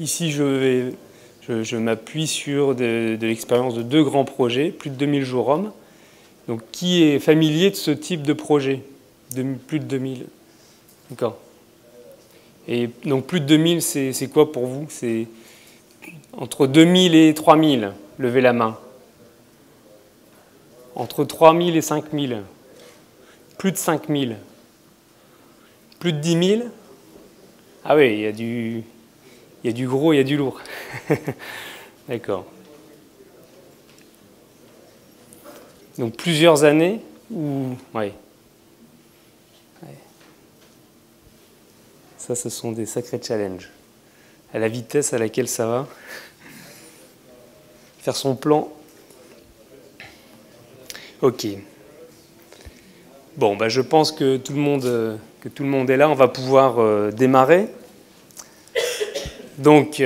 Ici, je m'appuie sur de l'expérience de 2 grands projets, plus de 2000 jours hommes. Donc, qui est familier de ce type de projet? Plus de 2000. D'accord. Et donc, plus de 2000, c'est quoi pour vous? C'est entre 2000 et 3000, levez la main. Entre 3000 et 5000. Plus de 5000. Plus de 10 000. Ah oui, il y a du gros, il y a du lourd. D'accord. Donc plusieurs années ou... Ouais. Ça, ce sont des sacrés challenges. À la vitesse à laquelle ça va. Faire son plan. Ok. Bon, bah, je pense que tout le monde est là. On va pouvoir démarrer. Donc,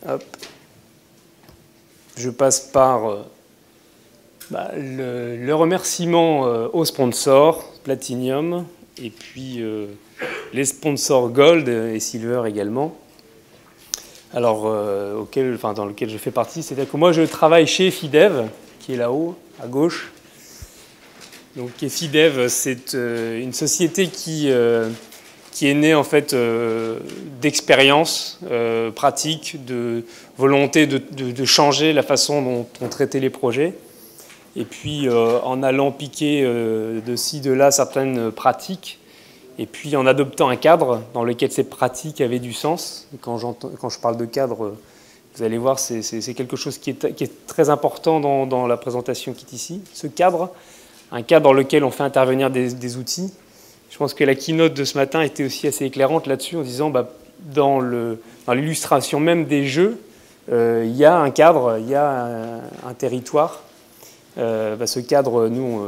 hop. Je passe par le remerciement aux sponsors, Platinum, et puis les sponsors Gold et Silver également. Alors, dans lequel je fais partie, c'est-à-dire que moi je travaille chez Fidev, qui est là-haut, à gauche. Donc Fidev, c'est une société qui est née en fait d'expérience pratique, de volonté de changer la façon dont on traitait les projets. Et puis en allant piquer de ci, de là certaines pratiques, et puis en adoptant un cadre dans lequel ces pratiques avaient du sens. Quand je parle de cadre, vous allez voir, c'est quelque chose qui est très important dans la présentation qui est ici. Ce cadre, un cadre dans lequel on fait intervenir des outils. Je pense que la keynote de ce matin était aussi assez éclairante là-dessus, en disant dans l'illustration même des jeux, il y a un cadre, il y a un territoire. Ce cadre, nous,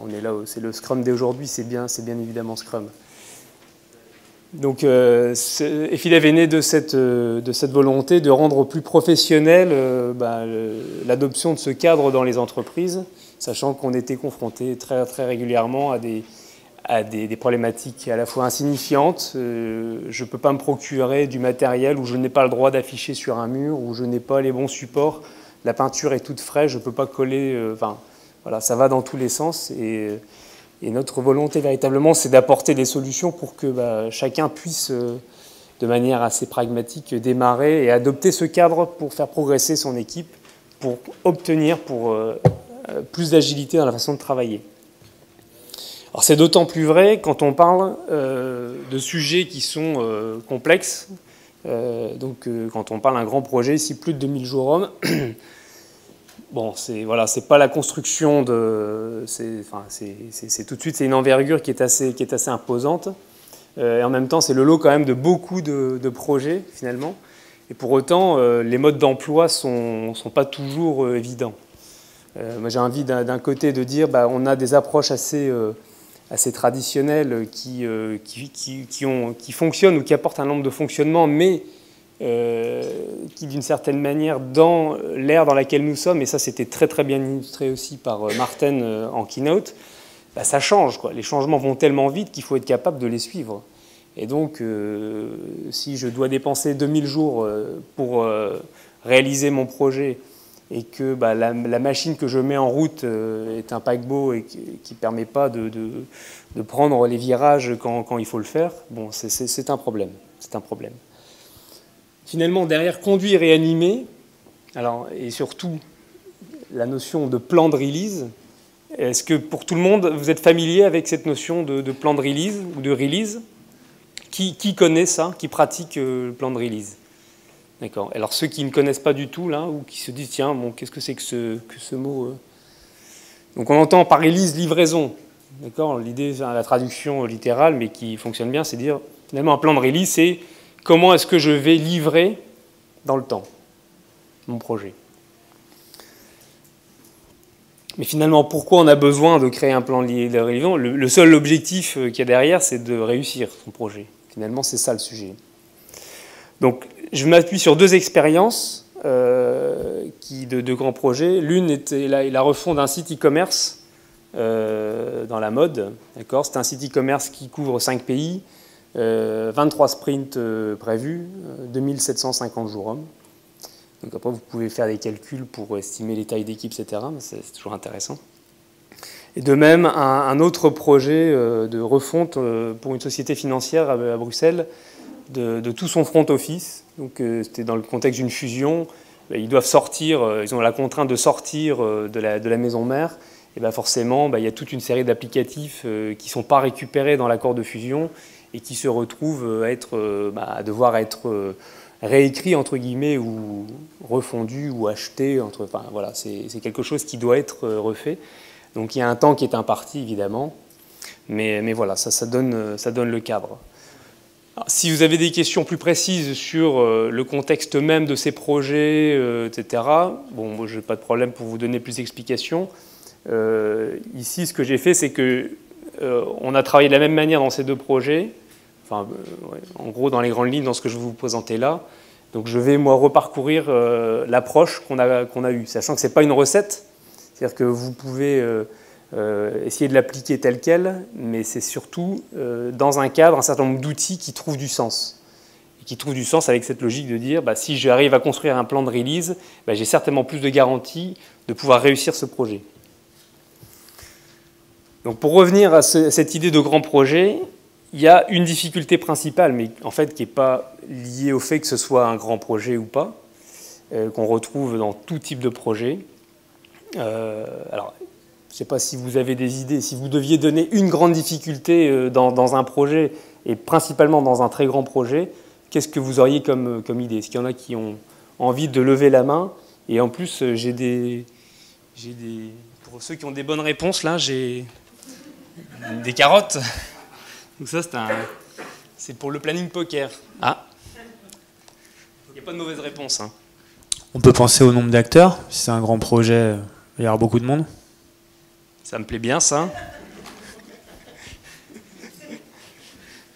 on est là, c'est le Scrum d'aujourd'hui, c'est bien évidemment Scrum. Donc, Fidev est né de cette volonté de rendre plus professionnel l'adoption de ce cadre dans les entreprises, sachant qu'on était confronté très, très régulièrement à des problématiques à la fois insignifiantes. Je ne peux pas me procurer du matériel où je n'ai pas le droit d'afficher sur un mur, où je n'ai pas les bons supports. La peinture est toute fraîche, je ne peux pas coller. Voilà, ça va dans tous les sens. Et notre volonté véritablement, c'est d'apporter des solutions pour que chacun puisse, de manière assez pragmatique, démarrer et adopter ce cadre pour faire progresser son équipe, pour obtenir plus d'agilité dans la façon de travailler. Alors c'est d'autant plus vrai quand on parle de sujets qui sont complexes. Quand on parle d'un grand projet, ici plus de 2000 jours hommes, bon, c'est pas la construction c'est tout de suite, c'est une envergure qui est assez imposante. Et en même temps, c'est le lot quand même de beaucoup de projets finalement. Et pour autant, les modes d'emploi sont pas toujours évidents. Moi, j'ai envie d'un côté de dire, on a des approches assez traditionnelles qui fonctionnent ou qui apportent un nombre de fonctionnements, mais qui, d'une certaine manière, dans l'ère dans laquelle nous sommes, et ça c'était très très bien illustré aussi par Martin en keynote, ça change, quoi. Les changements vont tellement vite qu'il faut être capable de les suivre. Et donc, si je dois dépenser 2000 jours pour réaliser mon projet, et que la machine que je mets en route est un paquebot et qui ne permet pas de prendre les virages quand il faut le faire, bon, c'est un problème. C'est un problème. Finalement, derrière conduire et animer, et surtout la notion de plan de release, est-ce que pour tout le monde, vous êtes familier avec cette notion de plan de release ou de release? Qui connaît ça? Qui pratique le plan de release? D'accord. Alors ceux qui ne connaissent pas du tout, là, ou qui se disent, tiens, bon, qu'est-ce que c'est que ce mot Donc on entend par release livraison. D'accord. L'idée, c'est la traduction littérale, mais qui fonctionne bien, c'est dire, finalement, un plan de release, c'est comment est-ce que je vais livrer dans le temps mon projet. Mais finalement, pourquoi on a besoin de créer un plan de release? Le seul objectif qu'il y a derrière, c'est de réussir son projet. Finalement, c'est ça le sujet. Donc, je m'appuie sur 2 expériences de grands projets. L'une était la refonte d'un site e-commerce dans la mode. C'est un site e-commerce qui couvre 5 pays. 23 sprints prévus, 2750 jours hommes. Donc après, vous pouvez faire des calculs pour estimer les tailles d'équipe, etc. Mais c'est toujours intéressant. Et de même, un autre projet de refonte pour une société financière à Bruxelles de tout son front office. Donc c'était dans le contexte d'une fusion. Ils doivent sortir, ils ont la contrainte de sortir de la maison mère. Et bien forcément, il y a toute une série d'applicatifs qui ne sont pas récupérés dans l'accord de fusion et qui se retrouvent à devoir être réécrits, entre guillemets, ou refondus, ou achetés. Enfin, voilà, c'est quelque chose qui doit être refait. Donc il y a un temps qui est imparti, évidemment. Mais voilà, ça donne le cadre. Alors, si vous avez des questions plus précises sur le contexte même de ces projets, etc., bon, moi, je n'ai pas de problème pour vous donner plus d'explications. Ici, ce que j'ai fait, c'est que on a travaillé de la même manière dans ces deux projets, enfin, ouais, en gros dans les grandes lignes dans ce que je vais vous présenter là. Donc je vais moi reparcourir l'approche qu'on a eue, sachant que ce n'est pas une recette, c'est-à-dire que vous pouvez essayer de l'appliquer tel quel, mais c'est surtout dans un cadre, un certain nombre d'outils qui trouvent du sens. Et qui trouvent du sens avec cette logique de dire, si j'arrive à construire un plan de release, j'ai certainement plus de garanties de pouvoir réussir ce projet. Donc pour revenir à cette idée de grand projet, il y a une difficulté principale, mais en fait qui n'est pas liée au fait que ce soit un grand projet ou pas, qu'on retrouve dans tout type de projet. Alors, je ne sais pas si vous avez des idées, si vous deviez donner une grande difficulté dans un projet, et principalement dans un très grand projet, qu'est-ce que vous auriez comme idée? Est-ce qu'il y en a qui ont envie de lever la main? Et en plus, pour ceux qui ont des bonnes réponses, là, j'ai des carottes. Donc ça, c'est pour le planning poker. Ah, il n'y a pas de mauvaise réponse. Hein. On peut penser au nombre d'acteurs. Si c'est un grand projet, il y aura beaucoup de monde. Ça me plaît bien, ça.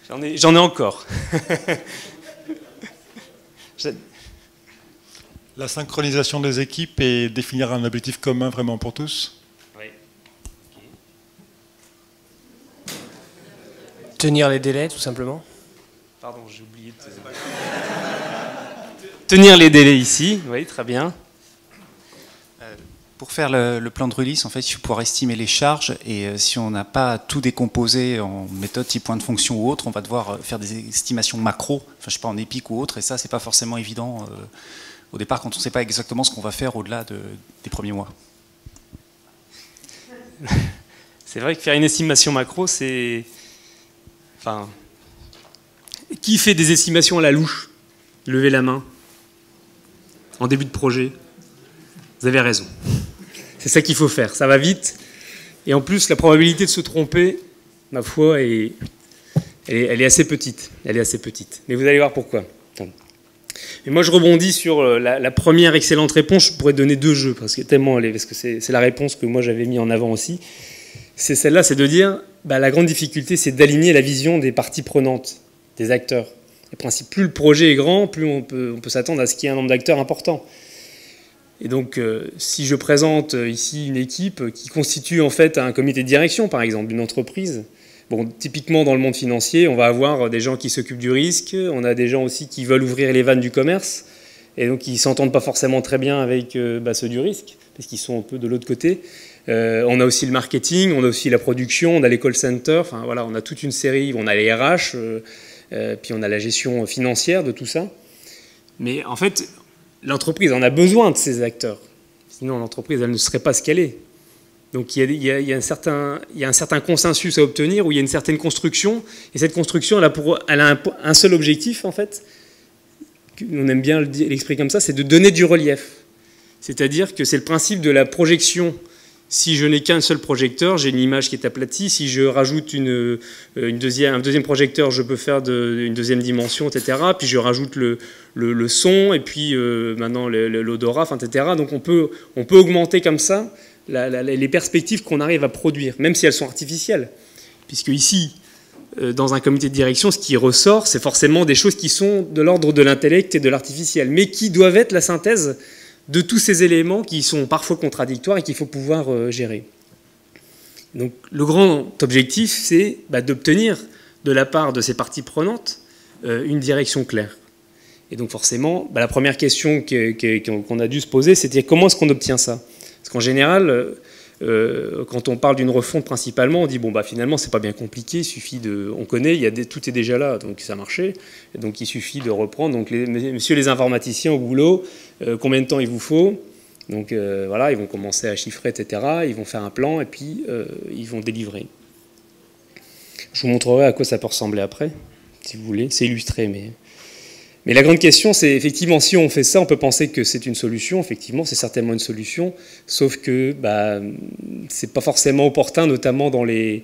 J'en ai encore. La synchronisation des équipes et définir un objectif commun vraiment pour tous. Oui. Tenir les délais, tout simplement. Pardon, j'ai oublié de... Tenir les délais ici, oui, très bien. Pour faire le plan de release, en fait, il faut pouvoir estimer les charges et si on n'a pas tout décomposé en méthode type point de fonction ou autre, on va devoir faire des estimations macro, enfin je sais pas en épique ou autre, et ça c'est pas forcément évident au départ quand on ne sait pas exactement ce qu'on va faire au-delà des premiers mois. C'est vrai que faire une estimation macro, c'est... Enfin... Qui fait des estimations à la louche? Levez la main. En début de projet. Vous avez raison. C'est ça qu'il faut faire. Ça va vite. Et en plus, la probabilité de se tromper, ma foi, elle est assez petite. Elle est assez petite. Mais vous allez voir pourquoi. Et moi, je rebondis sur la première excellente réponse. Je pourrais donner deux jeux, parce que c'est la réponse que moi j'avais mis en avant aussi. C'est celle-là, c'est de dire, la grande difficulté, c'est d'aligner la vision des parties prenantes, des acteurs. Le principe, plus le projet est grand, plus on peut s'attendre à ce qu'il y ait un nombre d'acteurs important. Et donc, si je présente ici une équipe qui constitue en fait un comité de direction, par exemple, d'une entreprise, bon, typiquement dans le monde financier, on va avoir des gens qui s'occupent du risque, on a des gens aussi qui veulent ouvrir les vannes du commerce, et donc ils ne s'entendent pas forcément très bien avec ceux du risque, parce qu'ils sont un peu de l'autre côté. On a aussi le marketing, on a aussi la production, on a les call centers, enfin voilà, on a toute une série, on a les RH, puis on a la gestion financière de tout ça. Mais en fait... L'entreprise en a besoin de ces acteurs. Sinon, l'entreprise, elle ne serait pas ce qu'elle est. Donc, il y a un certain consensus à obtenir, où il y a une certaine construction. Et cette construction, elle a un seul objectif, en fait. On aime bien l'exprimer comme ça, c'est de donner du relief. C'est-à-dire que c'est le principe de la projection. Si je n'ai qu'un seul projecteur, j'ai une image qui est aplatie. Si je rajoute un deuxième projecteur, je peux faire une deuxième dimension, etc. Puis je rajoute le son, et puis maintenant l'odorat, etc. Donc on peut augmenter comme ça les perspectives qu'on arrive à produire, même si elles sont artificielles. Puisque ici, dans un comité de direction, ce qui ressort, c'est forcément des choses qui sont de l'ordre de l'intellect et de l'artificiel, mais qui doivent être la synthèse de tous ces éléments qui sont parfois contradictoires et qu'il faut pouvoir gérer. Donc le grand objectif, c'est d'obtenir de la part de ces parties prenantes une direction claire. Et donc forcément, la première question qu'on a dû se poser, c'était comment est-ce qu'on obtient ça? Parce qu'en général, quand on parle d'une refonte principalement, on dit bon finalement c'est pas bien compliqué, il suffit on connaît, tout est déjà là, donc ça marchait, et donc il suffit de reprendre. Donc messieurs les informaticiens au boulot, combien de temps il vous faut? Donc voilà, ils vont commencer à chiffrer, etc. Ils vont faire un plan et puis ils vont délivrer. Je vous montrerai à quoi ça peut ressembler après, si vous voulez. C'est illustré, mais la grande question, c'est effectivement, si on fait ça, on peut penser que c'est une solution. Effectivement, c'est certainement une solution, sauf que c'est pas forcément opportun, notamment dans le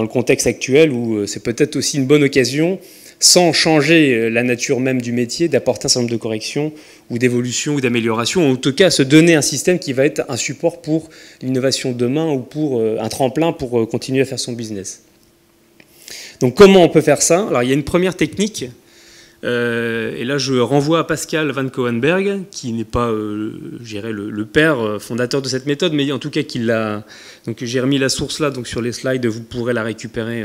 contexte actuel, où c'est peut-être aussi une bonne occasion, sans changer la nature même du métier, d'apporter un certain nombre de corrections ou d'évolutions ou d'améliorations, ou en tout cas se donner un système qui va être un support pour l'innovation de demain ou pour un tremplin pour continuer à faire son business. Donc comment on peut faire ça? Alors il y a une première technique, et là je renvoie à Pascal Van Coenberg, qui n'est pas, je dirais, le père fondateur de cette méthode, mais en tout cas qui l'a... Donc j'ai remis la source là, donc sur les slides, vous pourrez la récupérer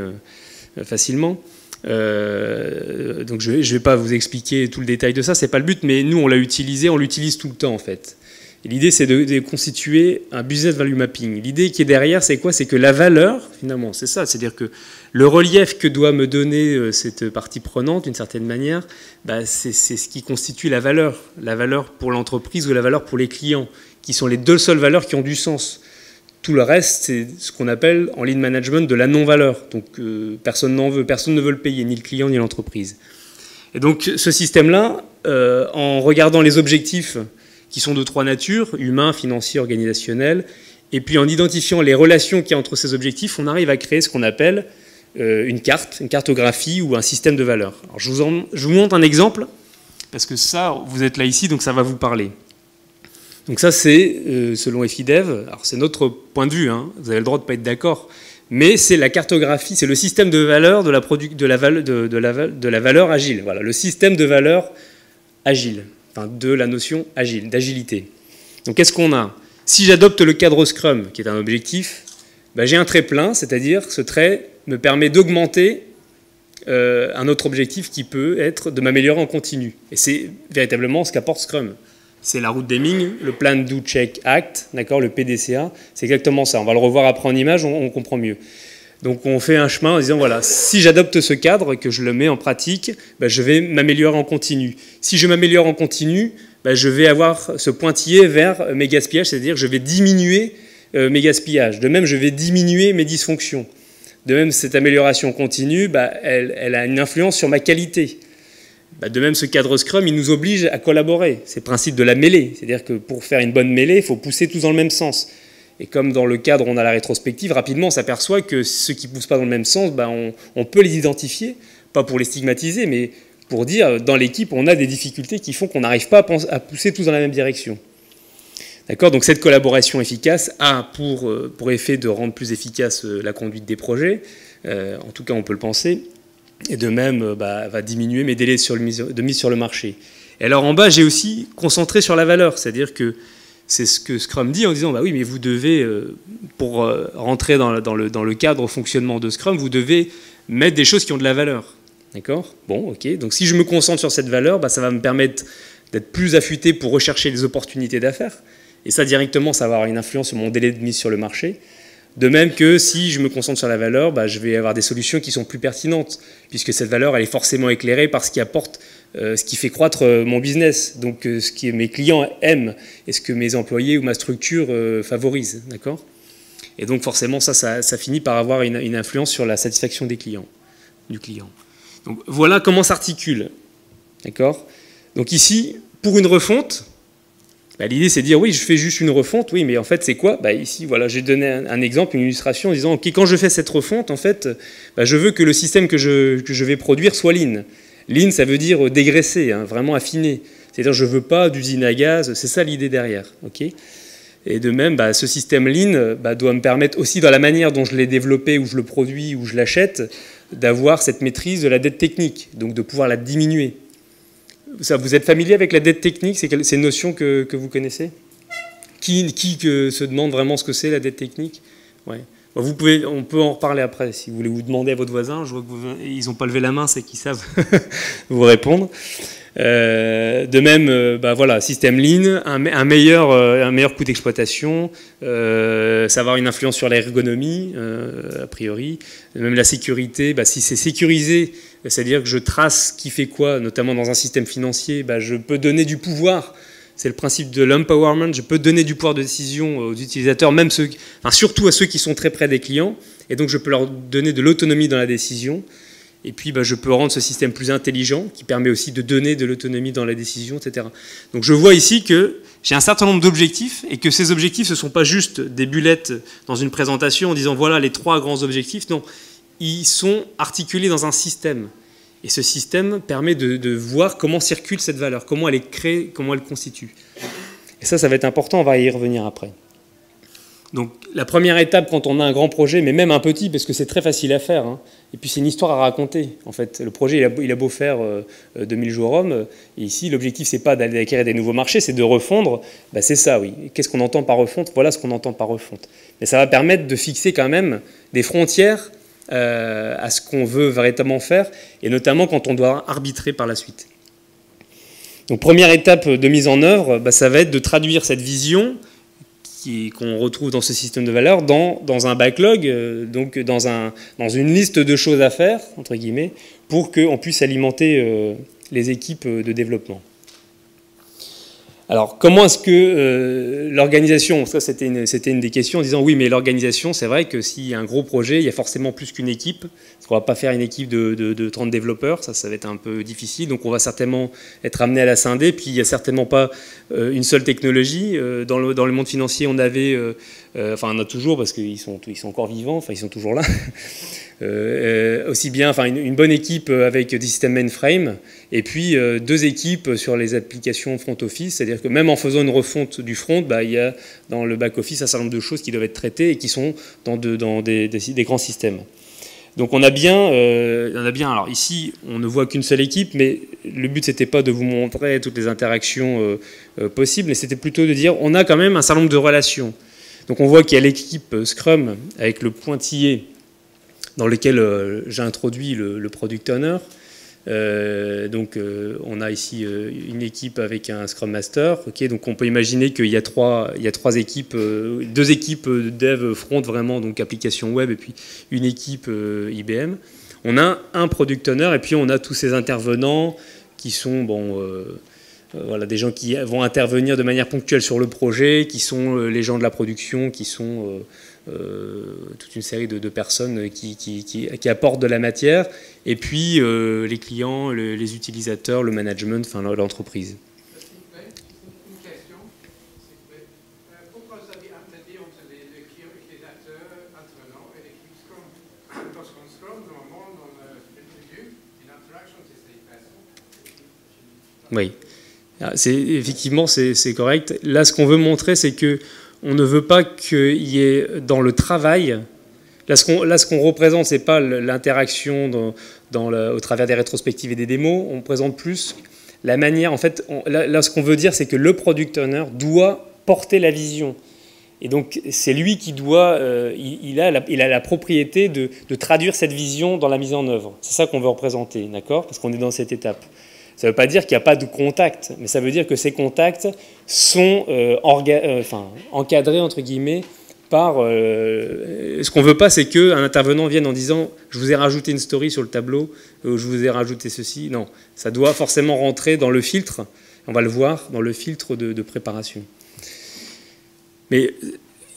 facilement. Donc je ne vais pas vous expliquer tout le détail de ça, c'est pas le but, mais nous on l'a utilisé, on l'utilise tout le temps en fait. L'idée, c'est de constituer un business value mapping. L'idée qui est derrière, c'est quoi? C'est que la valeur, finalement, c'est ça. C'est-à-dire que le relief que doit me donner cette partie prenante, d'une certaine manière, c'est ce qui constitue la valeur pour l'entreprise ou la valeur pour les clients, qui sont les deux seules valeurs qui ont du sens. Tout le reste, c'est ce qu'on appelle en lean management de la non-valeur. Donc personne n'en veut, personne ne veut le payer, ni le client, ni l'entreprise. Et donc ce système-là, en regardant les objectifs qui sont de trois natures, humains, financiers, organisationnels, et puis en identifiant les relations qu'il y a entre ces objectifs, on arrive à créer ce qu'on appelle une cartographie ou un système de valeurs. Alors, je vous montre un exemple, parce que ça, vous êtes là ici, donc ça va vous parler. Donc ça, c'est, selon FIDEV, alors c'est notre point de vue, hein, vous avez le droit de ne pas être d'accord, mais c'est la cartographie, c'est le système de valeur de la valeur agile. Voilà, le système de valeur agile. Enfin, de la notion agile, d'agilité. Donc qu'est-ce qu'on a? Si j'adopte le cadre Scrum, qui est un objectif, j'ai un trait plein, c'est-à-dire ce trait me permet d'augmenter un autre objectif qui peut être de m'améliorer en continu. Et c'est véritablement ce qu'apporte Scrum. C'est la route Deming, le Plan, Do, Check, Act, d'accord, le PDCA, c'est exactement ça. On va le revoir après en image, on comprend mieux. Donc on fait un chemin en disant, voilà, si j'adopte ce cadre et que je le mets en pratique, je vais m'améliorer en continu. Si je m'améliore en continu, je vais avoir ce pointillé vers mes gaspillages, c'est-à-dire je vais diminuer mes gaspillages. De même, je vais diminuer mes dysfonctions. De même, cette amélioration continue, elle a une influence sur ma qualité. De même, ce cadre Scrum, il nous oblige à collaborer. C'est le principe de la mêlée. C'est-à-dire que pour faire une bonne mêlée, il faut pousser tous dans le même sens. Et comme dans le cadre, on a la rétrospective, rapidement, on s'aperçoit que ceux qui ne poussent pas dans le même sens, on peut les identifier, pas pour les stigmatiser, mais pour dire, dans l'équipe, on a des difficultés qui font qu'on n'arrive pas à pousser tous dans la même direction. D'accord? Donc cette collaboration efficace a pour effet de rendre plus efficace la conduite des projets, en tout cas on peut le penser, et de même va diminuer mes délais de mise sur le marché. Et alors en bas, j'ai aussi concentré sur la valeur, c'est-à-dire que c'est ce que Scrum dit en disant, oui, mais vous devez, pour rentrer dans le cadre fonctionnement de Scrum, vous devez mettre des choses qui ont de la valeur. D'accord? Bon, ok. Donc si je me concentre sur cette valeur, ça va me permettre d'être plus affûté pour rechercher des opportunités d'affaires. Et ça, directement, ça va avoir une influence sur mon délai de mise sur le marché. De même que si je me concentre sur la valeur, je vais avoir des solutions qui sont plus pertinentes, puisque cette valeur, elle est forcément éclairée par ce qui apporte, ce qui fait croître mon business, donc ce que mes clients aiment et ce que mes employés ou ma structure favorisent. D'accord? Et donc forcément, ça finit par avoir une influence sur la satisfaction du client. Donc voilà comment s'articule. D'accord? Donc ici, pour une refonte, l'idée c'est de dire, oui, je fais juste une refonte, oui, mais en fait c'est quoi? Ici, voilà, j'ai donné un exemple, une illustration en disant, ok, quand je fais cette refonte, en fait, je veux que le système que je vais produire soit lean. Lean, ça veut dire dégraisser, hein, vraiment affiner. C'est-à-dire, je ne veux pas d'usine à gaz, c'est ça l'idée derrière. Okay, et de même, ce système lean doit me permettre aussi, dans la manière dont je l'ai développé, ou je le produis, ou je l'achète, d'avoir cette maîtrise de la dette technique, donc de pouvoir la diminuer. Ça, vous êtes familier avec la dette technique? C'est une notion que vous connaissez? Qui se demande vraiment ce que c'est, la dette technique? Ouais. On peut en reparler après, si vous voulez vous demander à votre voisin. Je vois qu'ils n'ont pas levé la main, c'est qu'ils savent vous répondre. De même, voilà, système lean, un meilleur coût d'exploitation, ça va avoir une influence sur l'ergonomie, a priori. Même la sécurité, si c'est sécurisé, c'est-à-dire que je trace qui fait quoi, notamment dans un système financier, je peux donner du pouvoir. C'est le principe de l'empowerment. Je peux donner du pouvoir de décision aux utilisateurs, même surtout à ceux qui sont très près des clients. Et donc, je peux leur donner de l'autonomie dans la décision. Et puis, je peux rendre ce système plus intelligent, qui permet aussi de donner de l'autonomie dans la décision, etc. Donc, je vois ici que j'ai un certain nombre d'objectifs et que ces objectifs, ce ne sont pas juste des bullettes dans une présentation en disant voilà les 3 grands objectifs. Non, ils sont articulés dans un système. Et ce système permet de voir comment circule cette valeur, comment elle est créée, comment elle constitue. Et ça va être important, on va y revenir après. Donc la première étape quand on a un grand projet, mais même un petit, parce que c'est très facile à faire, hein, et puis c'est une histoire à raconter. En fait, le projet, il a beau faire 2000 jours hommes, et ici l'objectif c'est pas d'aller acquérir des nouveaux marchés, c'est de refondre. C'est ça, oui. Qu'est-ce qu'on entend par refonte? Voilà ce qu'on entend par refonte. Mais ça va permettre de fixer quand même des frontières à ce qu'on veut véritablement faire, et notamment quand on doit arbitrer par la suite. Donc première étape de mise en œuvre, ça va être de traduire cette vision qu'on retrouve dans ce système de valeurs dans un backlog, donc dans une liste de choses à faire, entre guillemets, pour qu'on puisse alimenter les équipes de développement. Alors, comment est-ce que l'organisation, ça c'était une des questions en disant oui, mais l'organisation, c'est vrai que s'il y a un gros projet, il y a forcément plus qu'une équipe. On ne va pas faire une équipe de 30 développeurs, ça va être un peu difficile. Donc, on va certainement être amené à la scinder. Puis, il n'y a certainement pas une seule technologie. Dans le monde financier, on avait, on a toujours, parce qu'ils sont encore vivants, enfin, ils sont toujours là. Aussi bien, une bonne équipe avec des systèmes mainframe, et puis 2 équipes sur les applications front office, c'est-à-dire que même en faisant une refonte du front, il y a dans le back office un certain nombre de choses qui doivent être traitées et qui sont dans des grands systèmes. Donc on a bien, alors ici on ne voit qu'une seule équipe, mais le but c'était pas de vous montrer toutes les interactions possibles, mais c'était plutôt de dire on a quand même un certain nombre de relations. Donc on voit qu'il y a l'équipe Scrum avec le pointillé dans lequel j'ai introduit le Product Owner. On a ici une équipe avec un Scrum Master. Okay, donc on peut imaginer qu'il y a 3 équipes, 2 équipes dev front vraiment, donc application web, et puis une équipe IBM. On a un Product Owner et puis on a tous ces intervenants qui sont voilà, des gens qui vont intervenir de manière ponctuelle sur le projet, qui sont les gens de la production, qui sont toute une série de personnes qui apportent de la matière, et puis les clients, les utilisateurs, le management, l'entreprise. Une question, s'il vous plaît. Pourquoi vous avez interdit entre les clients, utilisateurs, intervenants et l'équipe Scrum? Parce qu'en Scrum, normalement, dans le milieu, une interaction, c'est ces personnes. Oui. Effectivement, c'est correct. Là, ce qu'on veut montrer, c'est que on ne veut pas qu'il y ait dans le travail. Là, ce qu'on représente, c'est pas l'interaction au travers des rétrospectives et des démos. On présente plus la manière. En fait, là, ce qu'on veut dire, c'est que le product owner doit porter la vision. Et donc, c'est lui qui doit. Il a la propriété de traduire cette vision dans la mise en œuvre. C'est ça qu'on veut représenter, d'accord? Parce qu'on est dans cette étape. Ça ne veut pas dire qu'il n'y a pas de contact, mais ça veut dire que ces contacts sont encadrés, entre guillemets, par... ce qu'on ne veut pas, c'est qu'un intervenant vienne en disant « je vous ai rajouté une story sur le tableau » ou « je vous ai rajouté ceci ». Non, ça doit forcément rentrer dans le filtre, on va le voir, dans le filtre de préparation. Mais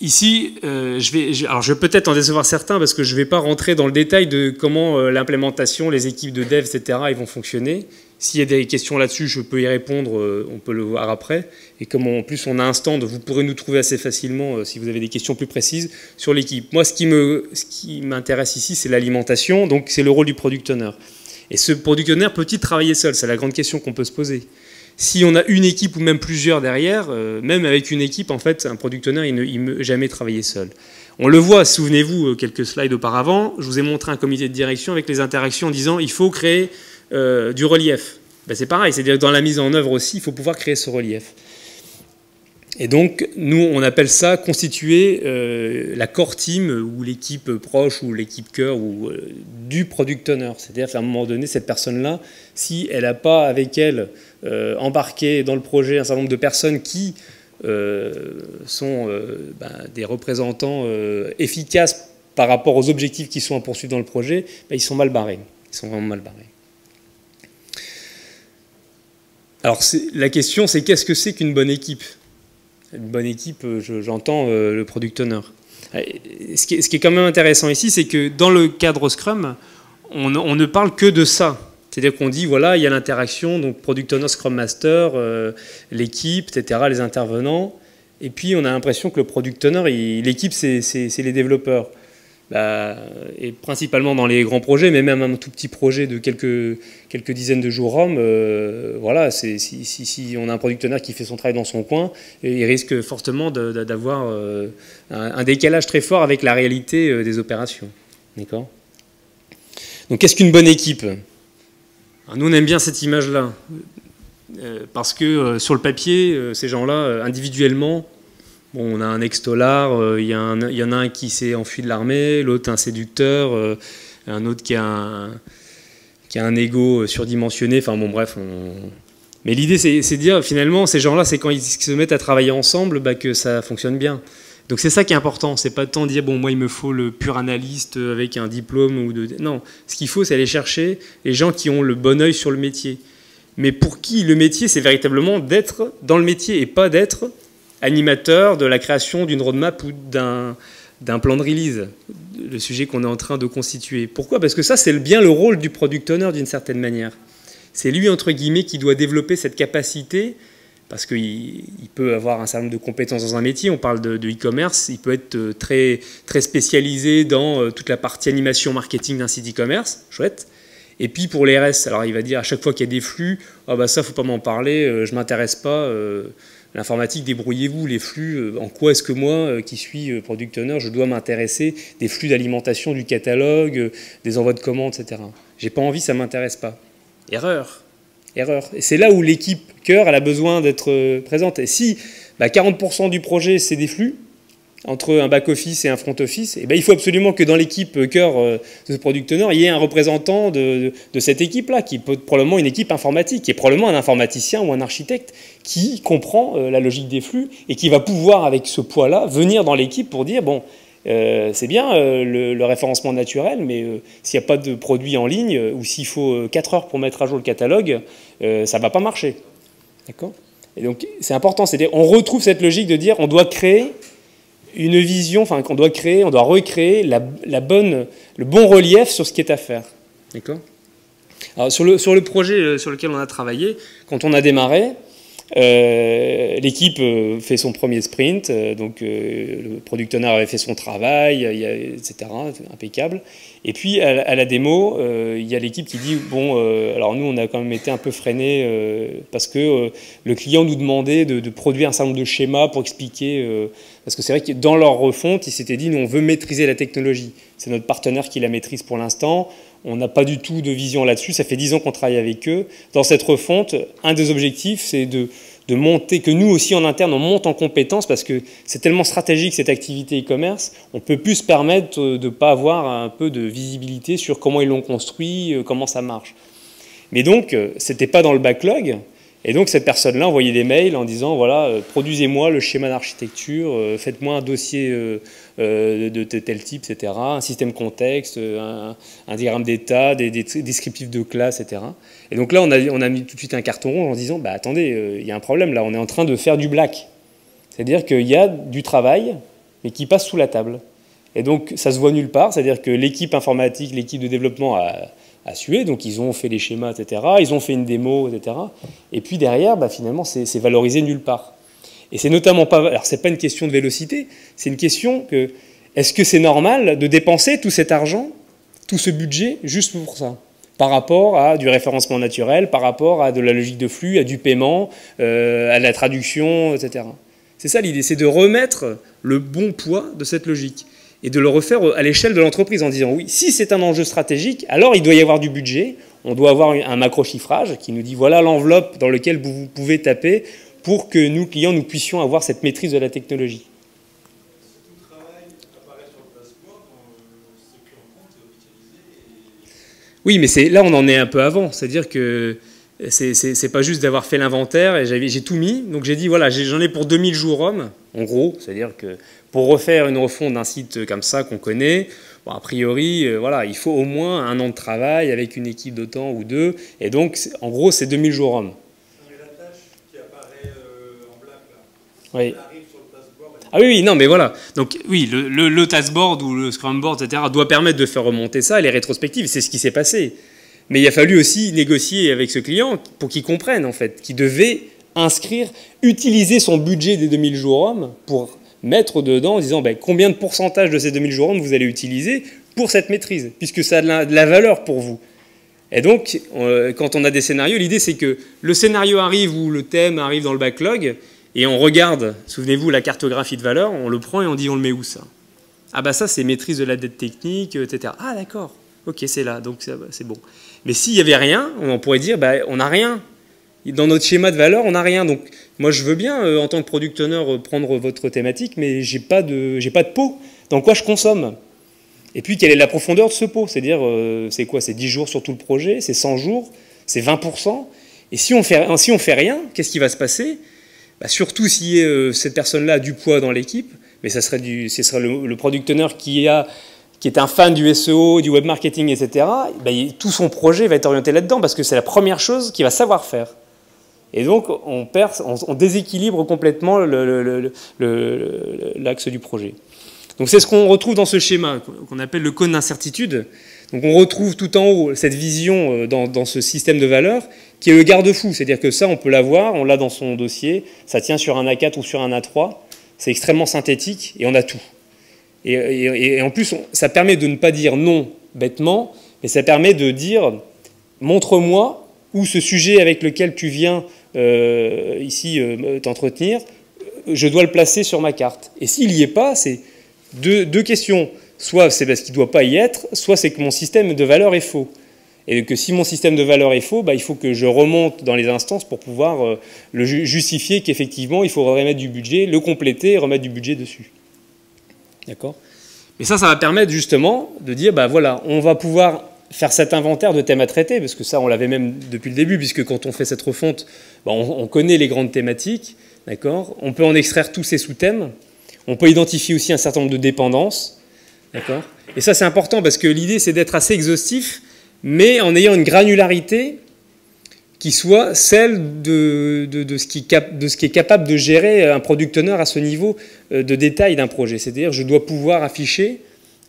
ici, je vais peut-être en décevoir certains parce que je ne vais pas rentrer dans le détail de comment l'implémentation, les équipes de dev, etc., ils vont fonctionner. S'il y a des questions là-dessus, je peux y répondre, on peut le voir après. Et comme en plus on a un stand, vous pourrez nous trouver assez facilement si vous avez des questions plus précises sur l'équipe. Moi, ce qui m'intéresse ici, c'est l'alimentation, donc c'est le rôle du product owner. Et ce product owner peut-il travailler seul? C'est la grande question qu'on peut se poser. Si on a une équipe ou même plusieurs derrière, même avec une équipe, en fait, un product owner, il ne peut jamais travailler seul. On le voit, souvenez-vous, quelques slides auparavant, je vous ai montré un comité de direction avec les interactions en disant il faut créer du relief. Ben, c'est pareil, c'est-à-dire que dans la mise en œuvre aussi, il faut pouvoir créer ce relief. Et donc, nous, on appelle ça constituer la core team ou l'équipe proche ou l'équipe cœur ou du product owner. C'est-à-dire qu'à un moment donné, cette personne-là, si elle n'a pas avec elle embarqué dans le projet un certain nombre de personnes qui sont des représentants efficaces par rapport aux objectifs qui sont poursuivis dans le projet, ils sont mal barrés. Ils sont vraiment mal barrés. Alors, la question, c'est qu'est-ce que c'est qu'une bonne équipe ? Une bonne équipe, j'entends le product owner. Ce qui est quand même intéressant ici, c'est que dans le cadre Scrum, on ne parle que de ça. C'est-à-dire qu'on dit, voilà, il y a l'interaction, donc product owner, Scrum Master, l'équipe, etc., les intervenants. Et puis, on a l'impression que le product owner, l'équipe, c'est les développeurs. Et principalement dans les grands projets, mais même un tout petit projet de quelques dizaines de jours hommes, voilà, si on a un product owner qui fait son travail dans son coin, il risque fortement d'avoir un décalage très fort avec la réalité des opérations. D'accord ? Donc qu'est-ce qu'une bonne équipe ? Alors, nous on aime bien cette image-là, parce que sur le papier, ces gens-là, individuellement, bon, on a un ex-tolard, il y en a un qui s'est enfui de l'armée, l'autre un séducteur, un autre qui a un ego surdimensionné, enfin bon bref. Mais l'idée c'est de dire finalement ces gens-là, c'est quand ils se mettent à travailler ensemble que ça fonctionne bien. Donc c'est ça qui est important, c'est pas tant de dire bon moi il me faut le pur analyste avec un diplôme non, ce qu'il faut c'est aller chercher les gens qui ont le bon œil sur le métier. Mais pour qui le métier c'est véritablement d'être dans le métier et pas d'être animateur de la création d'une roadmap ou d'un plan de release, le sujet qu'on est en train de constituer. Pourquoi ? Parce que ça, c'est bien le rôle du product owner d'une certaine manière. C'est lui, entre guillemets, qui doit développer cette capacité, parce qu'il peut avoir un certain nombre de compétences dans un métier. On parle de e-commerce, il peut être très, très spécialisé dans toute la partie animation marketing d'un site e-commerce, chouette. Et puis pour les RS, alors il va dire à chaque fois qu'il y a des flux, ça, faut pas m'en parler, je m'intéresse pas. L'informatique, débrouillez-vous, les flux, en quoi est-ce que moi, qui suis product owner, je dois m'intéresser des flux d'alimentation du catalogue, des envois de commandes, etc. J'ai pas envie, ça m'intéresse pas. Erreur. Et c'est là où l'équipe cœur, elle a besoin d'être présente. Et si 40% du projet, c'est des flux, entre un back-office et un front-office, il faut absolument que dans l'équipe cœur de ce product owner, il y ait un représentant de cette équipe-là, qui peut être probablement une équipe informatique, qui est probablement un informaticien ou un architecte qui comprend la logique des flux et qui va pouvoir, avec ce poids-là, venir dans l'équipe pour dire, bon, c'est bien le référencement naturel, mais s'il n'y a pas de produit en ligne, ou s'il faut 4 heures pour mettre à jour le catalogue, ça ne va pas marcher. D'accord ? Et donc, c'est important, c'est-à-dire on retrouve cette logique de dire on doit créer une vision, enfin qu'on doit créer, on doit recréer le bon relief sur ce qui est à faire. D'accord ? Alors sur le projet sur lequel on a travaillé, quand on a démarré, l'équipe fait son premier sprint, donc le product owner avait fait son travail, etc., impeccable. Et puis à la démo, il y a l'équipe qui dit bon, alors nous on a quand même été un peu freinés parce que le client nous demandait de produire un certain nombre de schémas pour expliquer, parce que c'est vrai que dans leur refonte, ils s'étaient dit nous on veut maîtriser la technologie. C'est notre partenaire qui la maîtrise pour l'instant. On n'a pas du tout de vision là-dessus. Ça fait 10 ans qu'on travaille avec eux. Dans cette refonte, un des objectifs, c'est de monter, que nous aussi en interne, on monte en compétences parce que c'est tellement stratégique cette activité e-commerce, on ne peut plus se permettre de ne pas avoir un peu de visibilité sur comment ils l'ont construit, comment ça marche. Mais donc, ce n'était pas dans le backlog. Et donc, cette personne-là envoyait des mails en disant, voilà, produisez-moi le schéma d'architecture, faites-moi un dossier de tel type, etc., un système contexte, un diagramme d'état, des descriptifs de classe, etc. Et donc là, on a mis tout de suite un carton rouge en disant, attendez, il y a un problème là, on est en train de faire du black. C'est-à-dire qu'il y a du travail, mais qui passe sous la table. Et donc, ça se voit nulle part, c'est-à-dire que l'équipe informatique, l'équipe de développement a sué, donc ils ont fait les schémas, etc., ils ont fait une démo, etc. Et puis derrière, finalement, c'est valorisé nulle part. Et c'est notamment pas... Alors, c'est pas une question de vélocité, c'est une question que... Est-ce que c'est normal de dépenser tout cet argent, tout ce budget, juste pour ça ? Par rapport à du référencement naturel, par rapport à de la logique de flux, à du paiement, à la traduction, etc. C'est ça l'idée, c'est de remettre le bon poids de cette logique et de le refaire à l'échelle de l'entreprise en disant oui, si c'est un enjeu stratégique, alors il doit y avoir du budget, on doit avoir un macro-chiffrage qui nous dit voilà l'enveloppe dans laquelle vous pouvez taper pour que nous, clients, nous puissions avoir cette maîtrise de la technologie. Oui, mais là, on en est un peu avant. C'est-à-dire que c'est pas juste d'avoir fait l'inventaire et j'ai tout mis. Donc j'ai dit, voilà, j'en ai pour 2000 jours hommes, en gros. C'est-à-dire que pour refaire une refonte d'un site comme ça qu'on connaît, bon, a priori, voilà, il faut au moins 1 an de travail avec une équipe de temps ou 2. Et donc, en gros, c'est 2000 jours hommes. Mais la tâche qui apparaît en black, là, oui. elle arrive sur le taskboard. Ah oui, non, mais voilà. Donc oui, le taskboard ou le scrumboard, etc., doit permettre de faire remonter ça. Les rétrospectives, c'est ce qui s'est passé. Mais il a fallu aussi négocier avec ce client pour qu'il comprenne, en fait, qu'il devait inscrire, utiliser son budget des 2000 jours hommes pour mettre dedans en disant ben, combien de pourcentage de ces 2000 jours hommes vous allez utiliser pour cette maîtrise, puisque ça a de la valeur pour vous. Et donc, quand on a des scénarios, l'idée c'est que le scénario arrive ou le thème arrive dans le backlog, et on regarde, souvenez-vous, la cartographie de valeur, on le prend et on dit on le met où ça? Ah bah ça c'est maîtrise de la dette technique, etc. Ah d'accord, ok c'est là, donc c'est bon. Mais s'il n'y avait rien, on pourrait dire bah, on n'a rien. Dans notre schéma de valeur, on n'a rien. Donc moi je veux bien, en tant que product owner, prendre votre thématique, mais j'ai pas de pot. Dans quoi je consomme? Et puis quelle est la profondeur de ce pot? C'est-à-dire, c'est quoi? C'est 10 jours sur tout le projet? C'est 100 jours? C'est 20%? Et si on fait rien, qu'est-ce qui va se passer? Bah, surtout si cette personne-là a du poids dans l'équipe, mais ce serait le product owner qui est un fan du SEO, du web marketing, etc., bah, tout son projet va être orienté là-dedans parce que c'est la première chose qu'il va savoir faire. Et donc, on déséquilibre complètement l'axe du projet. Donc, c'est ce qu'on retrouve dans ce schéma qu'on appelle le cône d'incertitude. Donc, on retrouve tout en haut cette vision dans ce système de valeurs qui est le garde-fou. C'est-à-dire que ça, on peut l'avoir, on l'a dans son dossier, ça tient sur un A4 ou sur un A3, c'est extrêmement synthétique et on a tout. Et en plus, ça permet de ne pas dire non bêtement, mais ça permet de dire montre-moi où ce sujet avec lequel tu viens ici t'entretenir, je dois le placer sur ma carte. Et s'il n'y est pas, c'est deux questions. Soit c'est parce qu'il ne doit pas y être, soit c'est que mon système de valeur est faux. Et que si mon système de valeur est faux, bah, il faut que je remonte dans les instances pour pouvoir le justifier qu'effectivement, il faut remettre du budget, le compléter et remettre du budget dessus. D'accord? Mais ça va permettre justement de dire, bah voilà, on va pouvoir faire cet inventaire de thèmes à traiter, parce que ça, on l'avait même depuis le début, puisque quand on fait cette refonte, bah, on connaît les grandes thématiques, d'accord? On peut en extraire tous ces sous-thèmes, on peut identifier aussi un certain nombre de dépendances, d'accord? Et ça, c'est important, parce que l'idée, c'est d'être assez exhaustif, mais en ayant une granularité qui soit celle de ce qui est capable de gérer un product owner à ce niveau de détail d'un projet. C'est-à-dire je dois pouvoir afficher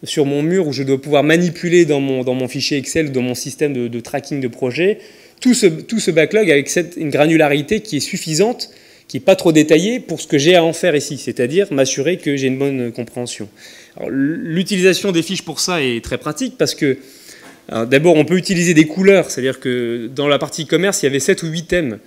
sur mon mur ou je dois pouvoir manipuler dans mon fichier Excel, dans mon système de tracking de projet, tout ce backlog avec une granularité qui est suffisante, qui n'est pas trop détaillée pour ce que j'ai à en faire ici, c'est-à-dire m'assurer que j'ai une bonne compréhension. L'utilisation des fiches pour ça est très pratique parce que d'abord, on peut utiliser des couleurs, c'est-à-dire que dans la partie commerce, il y avait 7 ou 8 thèmes.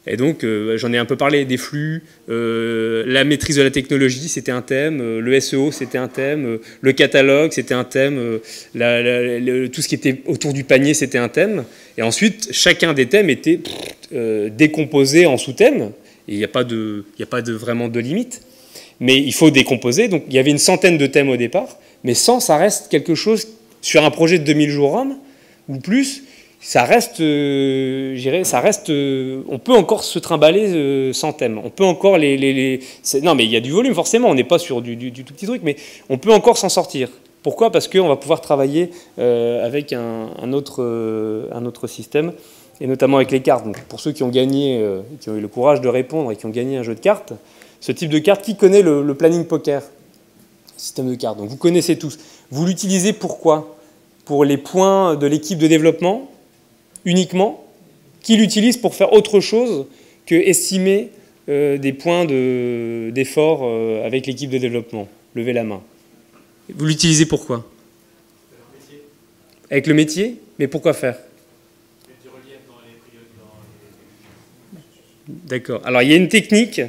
Et donc, j'en ai un peu parlé, des flux, la maîtrise de la technologie, c'était un thème, le SEO, c'était un thème, le catalogue, c'était un thème, tout ce qui était autour du panier, c'était un thème. Et ensuite, chacun des thèmes était décomposé en sous-thèmes, et il n'y a pas vraiment de limite. Mais il faut décomposer, donc il y avait une centaine de thèmes au départ, mais 100, ça reste quelque chose. Sur un projet de 2000 jours hommes ou plus, ça reste, on peut encore se trimballer sans thème. On peut encore non, mais il y a du volume forcément. On n'est pas sur du tout petit truc, mais on peut encore s'en sortir. Pourquoi? Parce qu'on va pouvoir travailler avec un autre système, et notamment avec les cartes. Donc, pour ceux qui ont gagné, qui ont eu le courage de répondre et qui ont gagné un jeu de cartes, ce type de carte, qui connaît le planning poker, système de cartes. Donc vous connaissez tous. Vous l'utilisez pourquoi? Pour les points de l'équipe de développement uniquement, qui l'utilise pour faire autre chose que estimer des points d'effort avec l'équipe de développement. Levez la main. Vous l'utilisez pourquoi? Avec le métier? Mais pourquoi faire? D'accord. Alors il y a une technique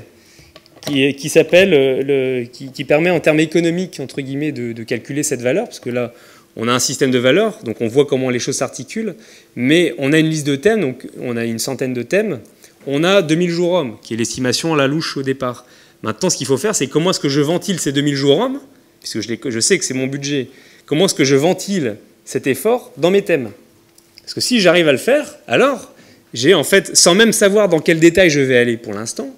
qui s'appelle, qui permet en termes économiques, entre guillemets, de calculer cette valeur, parce que là, on a un système de valeurs, donc on voit comment les choses s'articulent, mais on a une liste de thèmes, donc on a une centaine de thèmes, on a 2000 jours hommes, qui est l'estimation à la louche au départ. Maintenant, ce qu'il faut faire, c'est comment est-ce que je ventile ces 2000 jours hommes, puisque je sais que c'est mon budget, comment est-ce que je ventile cet effort dans mes thèmes. Parce que si j'arrive à le faire, alors j'ai en fait, sans même savoir dans quel détail je vais aller pour l'instant,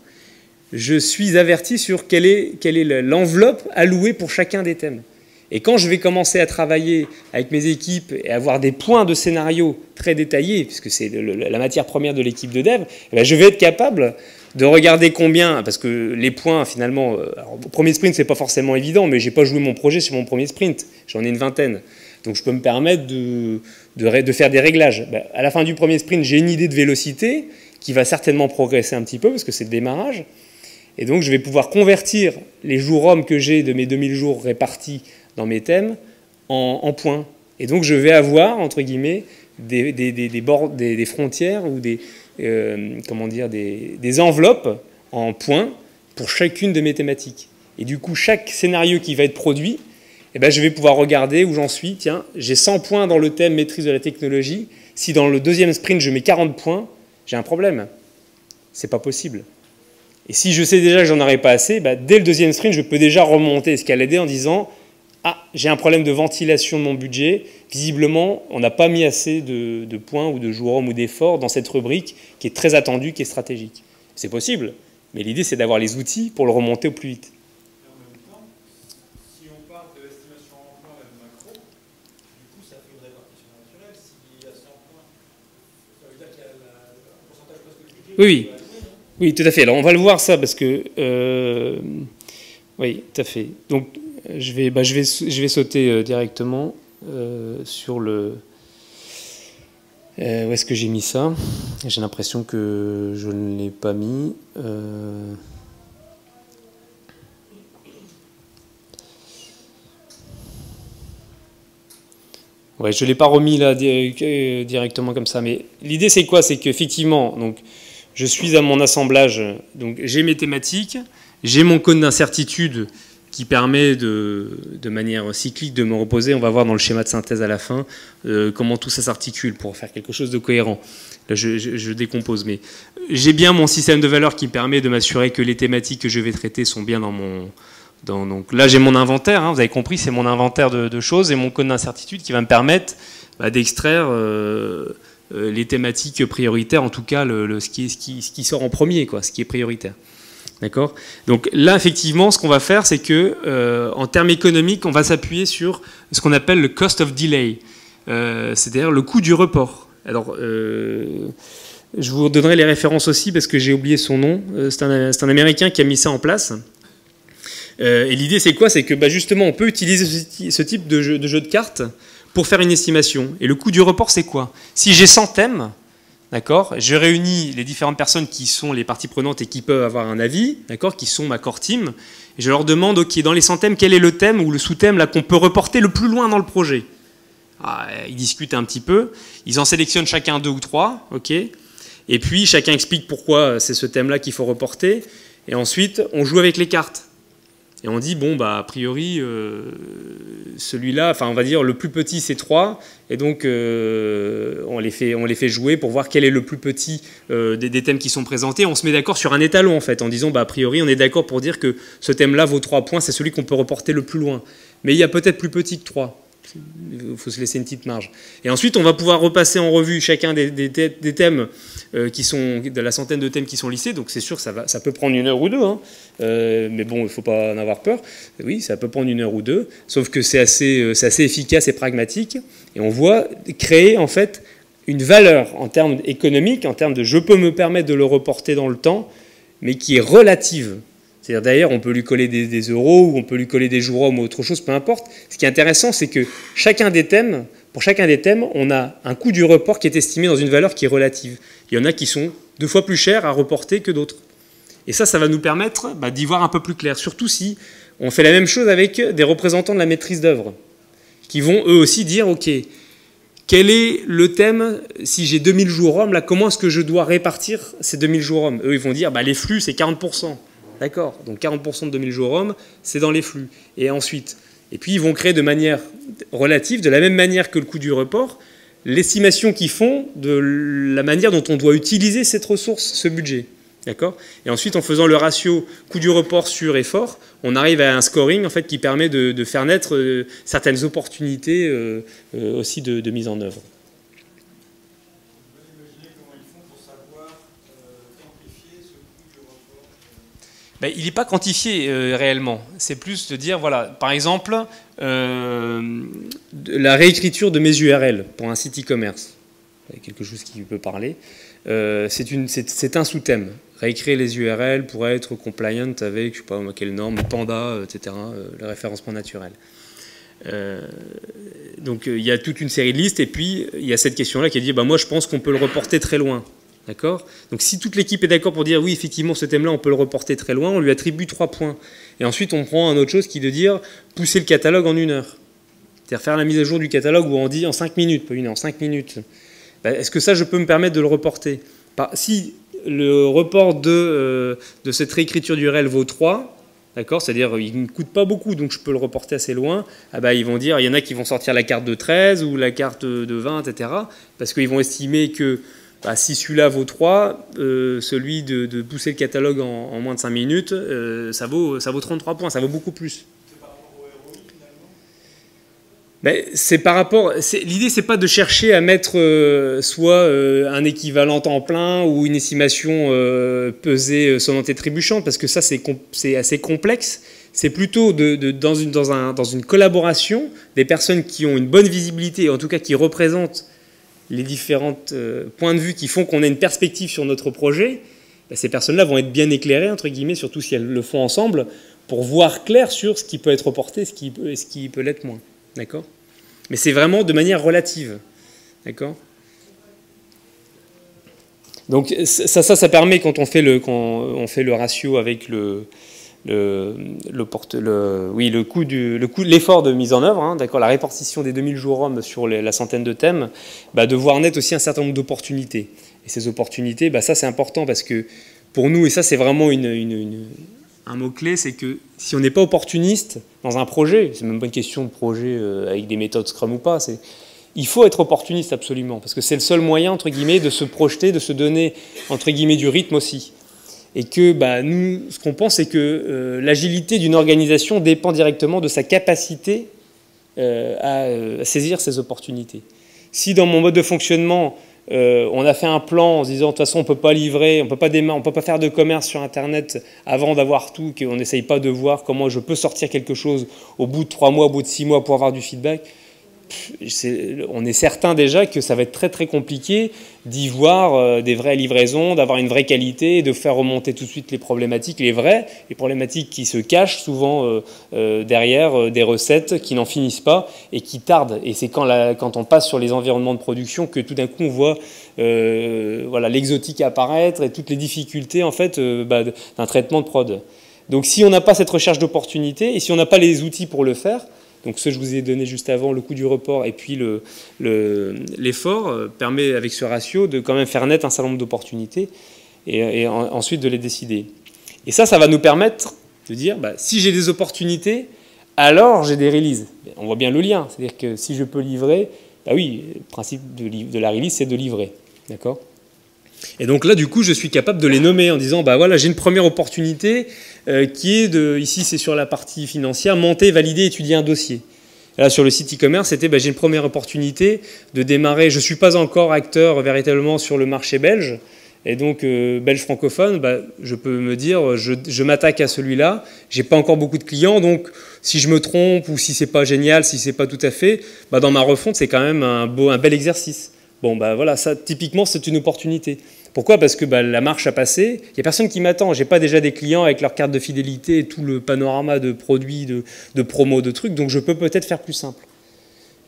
je suis averti sur quelle est l'enveloppe allouée pour chacun des thèmes. Et quand je vais commencer à travailler avec mes équipes et avoir des points de scénario très détaillés, puisque c'est la matière première de l'équipe de dev, eh bien je vais être capable de regarder combien, parce que les points finalement, alors, au premier sprint c'est pas forcément évident, mais j'ai pas joué mon projet sur mon premier sprint, j'en ai une vingtaine. Donc je peux me permettre de faire des réglages. Ben, à la fin du premier sprint, j'ai une idée de vélocité qui va certainement progresser un petit peu, parce que c'est le démarrage. Et donc je vais pouvoir convertir les jours hommes que j'ai de mes 2000 jours répartis dans mes thèmes en points. Et donc je vais avoir, entre guillemets, des frontières ou des enveloppes en points pour chacune de mes thématiques. Et du coup, chaque scénario qui va être produit, eh ben, je vais pouvoir regarder où j'en suis. Tiens, j'ai 100 points dans le thème maîtrise de la technologie. Si dans le deuxième sprint, je mets 40 points, j'ai un problème. C'est pas possible. Et si je sais déjà que j'en aurai pas assez, bah, dès le deuxième sprint, je peux déjà remonter, escalader en disant « Ah, j'ai un problème de ventilation de mon budget. Visiblement, on n'a pas mis assez de points ou de jours hommes ou d'efforts dans cette rubrique qui est très attendue, qui est stratégique. » C'est possible, mais l'idée, c'est d'avoir les outils pour le remonter au plus vite. Et en même temps, si on part de l'estimation en points vers le macro, du coup, ça fait une répartition naturelle. S'il y a 100 points, ça veut dire qu'il y a un pourcentage presque du budget. Oui. Oui, tout à fait. Alors, on va le voir ça parce que... oui, tout à fait. Donc, je vais sauter directement sur le... où est-ce que j'ai mis ça? J'ai l'impression que je ne l'ai pas mis. Ouais, je ne l'ai pas remis là directement comme ça. Mais l'idée, c'est quoi? C'est qu'effectivement... donc je suis à mon assemblage, donc j'ai mes thématiques, j'ai mon cône d'incertitude qui permet de manière cyclique de me reposer. On va voir dans le schéma de synthèse à la fin comment tout ça s'articule pour faire quelque chose de cohérent. Là, je décompose, mais j'ai bien mon système de valeurs qui permet de m'assurer que les thématiques que je vais traiter sont bien dans mon... donc là, j'ai mon inventaire, hein, vous avez compris, c'est mon inventaire de choses et mon cône d'incertitude qui va me permettre d'extraire... les thématiques prioritaires, en tout cas ce qui sort en premier, quoi, ce qui est prioritaire. D'accord? Donc là, effectivement, ce qu'on va faire, c'est que en termes économiques, on va s'appuyer sur ce qu'on appelle le cost of delay, c'est-à-dire le coût du report. Alors, je vous donnerai les références aussi parce que j'ai oublié son nom. C'est un Américain qui a mis ça en place. Et l'idée, c'est quoi? C'est que justement, on peut utiliser ce type de jeu de cartes pour faire une estimation. Et le coût du report, c'est quoi? Si j'ai 100 thèmes, d'accord, je réunis les différentes personnes qui sont les parties prenantes et qui peuvent avoir un avis, d'accord, qui sont ma core team, et je leur demande, ok, dans les 100 thèmes, quel est le thème ou le sous-thème là qu'on peut reporter le plus loin dans le projet? Ils discutent un petit peu, ils en sélectionnent chacun 2 ou 3, ok, et puis chacun explique pourquoi c'est ce thème-là qu'il faut reporter, et ensuite on joue avec les cartes. Et on dit, bon, a priori, celui-là, enfin, on va dire, le plus petit, c'est 3. Et donc, on les fait jouer pour voir quel est le plus petit des thèmes qui sont présentés. On se met d'accord sur un étalon, en fait, en disant, a priori, on est d'accord pour dire que ce thème-là vaut 3 points, c'est celui qu'on peut reporter le plus loin. Mais il y a peut-être plus petit que 3. Il faut se laisser une petite marge. Et ensuite, on va pouvoir repasser en revue chacun des thèmes qui sont, de la centaine de thèmes qui sont listés. Donc c'est sûr que ça peut prendre 1 heure ou 2. Hein. Mais bon, il ne faut pas en avoir peur. Oui, ça peut prendre 1 heure ou 2. Sauf que c'est assez efficace et pragmatique. Et on voit créer en fait une valeur en termes économiques, en termes de je peux me permettre de le reporter dans le temps, mais qui est relative. C'est-à-dire, d'ailleurs, on peut lui coller des euros ou on peut lui coller des jours hommes ou autre chose, peu importe. Ce qui est intéressant, c'est que pour chacun des thèmes, on a un coût du report qui est estimé dans une valeur qui est relative. Il y en a qui sont 2 fois plus chers à reporter que d'autres. Et ça va nous permettre d'y voir un peu plus clair. Surtout si on fait la même chose avec des représentants de la maîtrise d'œuvre, qui vont eux aussi dire, OK, quel est le thème, si j'ai 2000 jours hommes, là, comment est-ce que je dois répartir ces 2000 jours hommes? Eux, ils vont dire, les flux, c'est 40%. D'accord, donc 40% de 2000 jours hommes, c'est dans les flux. Et ensuite, et puis ils vont créer de manière relative, de la même manière que le coût du report, l'estimation qu'ils font de la manière dont on doit utiliser cette ressource, ce budget. D'accord ? Et ensuite, en faisant le ratio coût du report sur effort, on arrive à un scoring en fait, qui permet de faire naître certaines opportunités aussi de mise en œuvre. Ben, il n'est pas quantifié réellement. C'est plus de dire, voilà, par exemple, la réécriture de mes URL pour un site e-commerce. Quelque chose qui peut parler. C'est un sous-thème. Réécrire les URL pour être compliant avec, je ne sais pas quelle norme, Panda, etc., le référencement naturel. Donc il y a toute une série de listes, et puis il y a cette question-là qui est dit, bah, moi je pense qu'on peut le reporter très loin. D'accord ? Donc si toute l'équipe est d'accord pour dire oui, effectivement, ce thème-là, on peut le reporter très loin, on lui attribue 3 points. Et ensuite, on prend un autre chose qui est de dire pousser le catalogue en 1 heure. C'est-à-dire faire la mise à jour du catalogue où on dit en 5 minutes, pas 1 heure, en 5 minutes. Ben, est-ce que ça, je peux me permettre de le reporter ? Si le report de cette réécriture d'URL vaut 3, d'accord, c'est-à-dire il ne coûte pas beaucoup, donc je peux le reporter assez loin, ah ben, ils vont dire, il y en a qui vont sortir la carte de 13 ou la carte de 20, etc. Parce qu'ils vont estimer que bah, si celui-là vaut 3, celui de pousser le catalogue en moins de 5 minutes, ça vaut 33 points, ça vaut beaucoup plus. C'est par rapport au ROI finalement ? Ben, c'est par rapport. L'idée, c'est pas de chercher à mettre soit un équivalent temps plein ou une estimation pesée sonnante et trébuchante, parce que ça, c'est assez complexe. C'est plutôt dans une collaboration des personnes qui ont une bonne visibilité, en tout cas qui représentent les différents points de vue qui font qu'on a une perspective sur notre projet. Ben, ces personnes-là vont être bien éclairées, entre guillemets, surtout si elles le font ensemble, pour voir clair sur ce qui peut être reporté et ce qui peut l'être moins. D'accord ? Mais c'est vraiment de manière relative. D'accord ? Donc ça permet, quand on fait le ratio avec l'effort de mise en œuvre, hein, d'accord, la répartition des 2000 jours hommes sur la centaine de thèmes, bah, de voir naître aussi un certain nombre d'opportunités. Et ces opportunités, bah, ça c'est important parce que pour nous, et ça c'est vraiment un mot-clé, c'est que si on n'est pas opportuniste dans un projet, c'est même pas une question de projet avec des méthodes Scrum ou pas, il faut être opportuniste absolument, parce que c'est le seul moyen, entre guillemets, de se projeter, de se donner, entre guillemets, du rythme aussi. Et que bah, nous, ce qu'on pense, c'est que l'agilité d'une organisation dépend directement de sa capacité à saisir ces opportunités. Si dans mon mode de fonctionnement, on a fait un plan en se disant de toute façon on ne peut pas livrer, on ne peut pas faire de commerce sur Internet avant d'avoir tout, qu'on n'essaye pas de voir comment je peux sortir quelque chose au bout de 3 mois, au bout de 6 mois pour avoir du feedback, on est certain déjà que ça va être très très compliqué d'y voir des vraies livraisons, d'avoir une vraie qualité, de faire remonter tout de suite les problématiques, les problématiques qui se cachent souvent derrière des recettes qui n'en finissent pas et qui tardent. Et c'est quand on passe sur les environnements de production que tout d'un coup on voit voilà, l'exotique apparaître et toutes les difficultés en fait, d'un traitement de prod. Donc si on n'a pas cette recherche d'opportunité et si on n'a pas les outils pour le faire, donc ce que je vous ai donné juste avant, le coût du report et puis l'effort, permet avec ce ratio de quand même faire naître un certain nombre d'opportunités et ensuite de les décider. Et ça va nous permettre de dire, bah, si j'ai des opportunités, alors j'ai des releases. On voit bien le lien, c'est-à-dire que si je peux livrer, bah oui, le principe de la release, c'est de livrer. D'accord ? Et donc là, du coup, je suis capable de les nommer en disant, bah voilà, j'ai une première opportunité qui est ici c'est sur la partie financière, monter, valider, étudier un dossier. Et là, sur le site e-commerce, c'était, bah, j'ai une première opportunité de démarrer. Je ne suis pas encore acteur véritablement sur le marché belge, et donc belge francophone, bah, je peux me dire, je m'attaque à celui-là. J'ai pas encore beaucoup de clients, donc si je me trompe ou si c'est pas génial, si c'est pas tout à fait, bah, dans ma refonte, c'est quand même un bel exercice. Bon, bah voilà, ça, typiquement, c'est une opportunité. Pourquoi ? Parce que bah, la marche a passé, il n'y a personne qui m'attend. Je n'ai pas déjà des clients avec leur carte de fidélité et tout le panorama de produits, de promos, de trucs, donc je peux peut-être faire plus simple.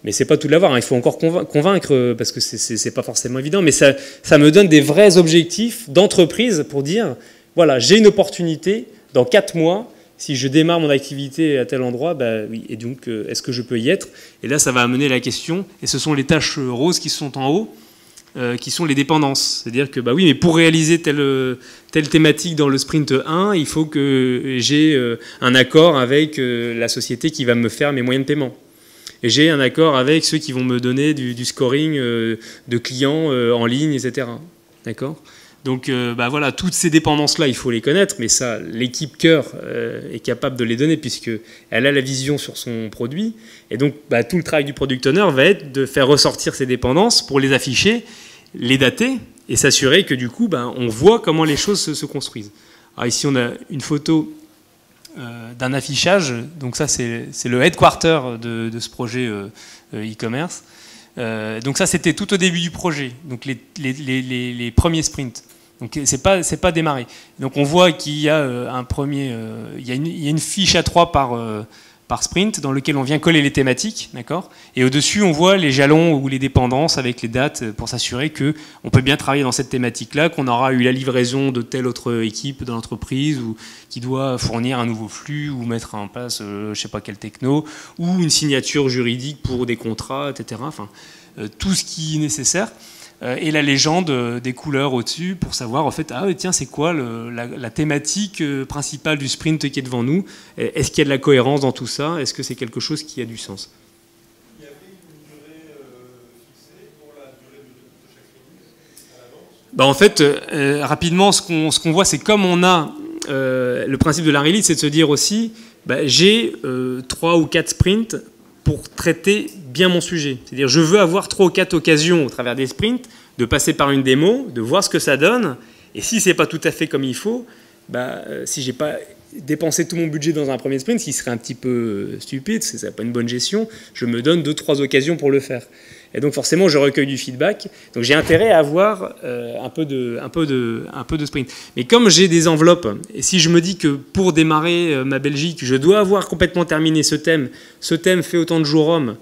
Mais ce n'est pas tout de l'avoir, hein. Il faut encore convaincre, parce que ce n'est pas forcément évident, mais ça me donne des vrais objectifs d'entreprise pour dire, voilà, j'ai une opportunité, dans 4 mois, si je démarre mon activité à tel endroit, bah, oui, et donc est-ce que je peux y être ? Et là, ça va amener la question, et ce sont les tâches roses qui sont en haut, qui sont les dépendances. C'est-à-dire que, bah oui, mais pour réaliser telle thématique dans le sprint 1, il faut que j'ai un accord avec la société qui va me faire mes moyens de paiement. Et j'ai un accord avec ceux qui vont me donner du scoring de clients en ligne, etc. D'accord ? Donc voilà, toutes ces dépendances-là, il faut les connaître, mais ça, l'équipe cœur est capable de les donner puisqu'elle a la vision sur son produit. Et donc tout le travail du product owner va être de faire ressortir ces dépendances pour les afficher, les dater et s'assurer que du coup, on voit comment les choses se construisent. Alors ici, on a une photo d'un affichage. Donc ça, c'est le headquarter de ce projet e-commerce. Donc ça, c'était tout au début du projet, donc les premiers sprints. Donc c'est pas démarré. Donc on voit qu'il y a il y a une fiche A3 par sprint dans lequel on vient coller les thématiques, d'accord. Et au-dessus, on voit les jalons ou les dépendances avec les dates pour s'assurer que on peut bien travailler dans cette thématique-là, qu'on aura eu la livraison de telle autre équipe dans l'entreprise ou qui doit fournir un nouveau flux ou mettre en place, je sais pas quelle techno, ou une signature juridique pour des contrats, etc. Enfin, tout ce qui est nécessaire. Et la légende des couleurs au-dessus pour savoir en fait, tiens, c'est quoi la thématique principale du sprint qui est devant nous? Est-ce qu'il y a de la cohérence dans tout ça? Est-ce que c'est quelque chose qui a du sens? Il y avait une durée fixée pour la durée de chaque release à l'avance? En fait, rapidement, ce qu'on voit, c'est comme on a le principe de la release, c'est de se dire aussi, j'ai 3 ou 4 sprints pour traiter bien mon sujet. C'est-à-dire, je veux avoir 3 ou 4 occasions au travers des sprints de passer par une démo, de voir ce que ça donne. Et si c'est pas tout à fait comme il faut, si j'ai pas dépensé tout mon budget dans un premier sprint, ce qui serait un petit peu stupide, ça n'a pas une bonne gestion, je me donne 2-3 occasions pour le faire. Et donc forcément, je recueille du feedback. Donc j'ai intérêt à avoir un peu de sprint. Mais comme j'ai des enveloppes, et si je me dis que pour démarrer ma Belgique, je dois avoir complètement terminé ce thème fait autant de jours hommes,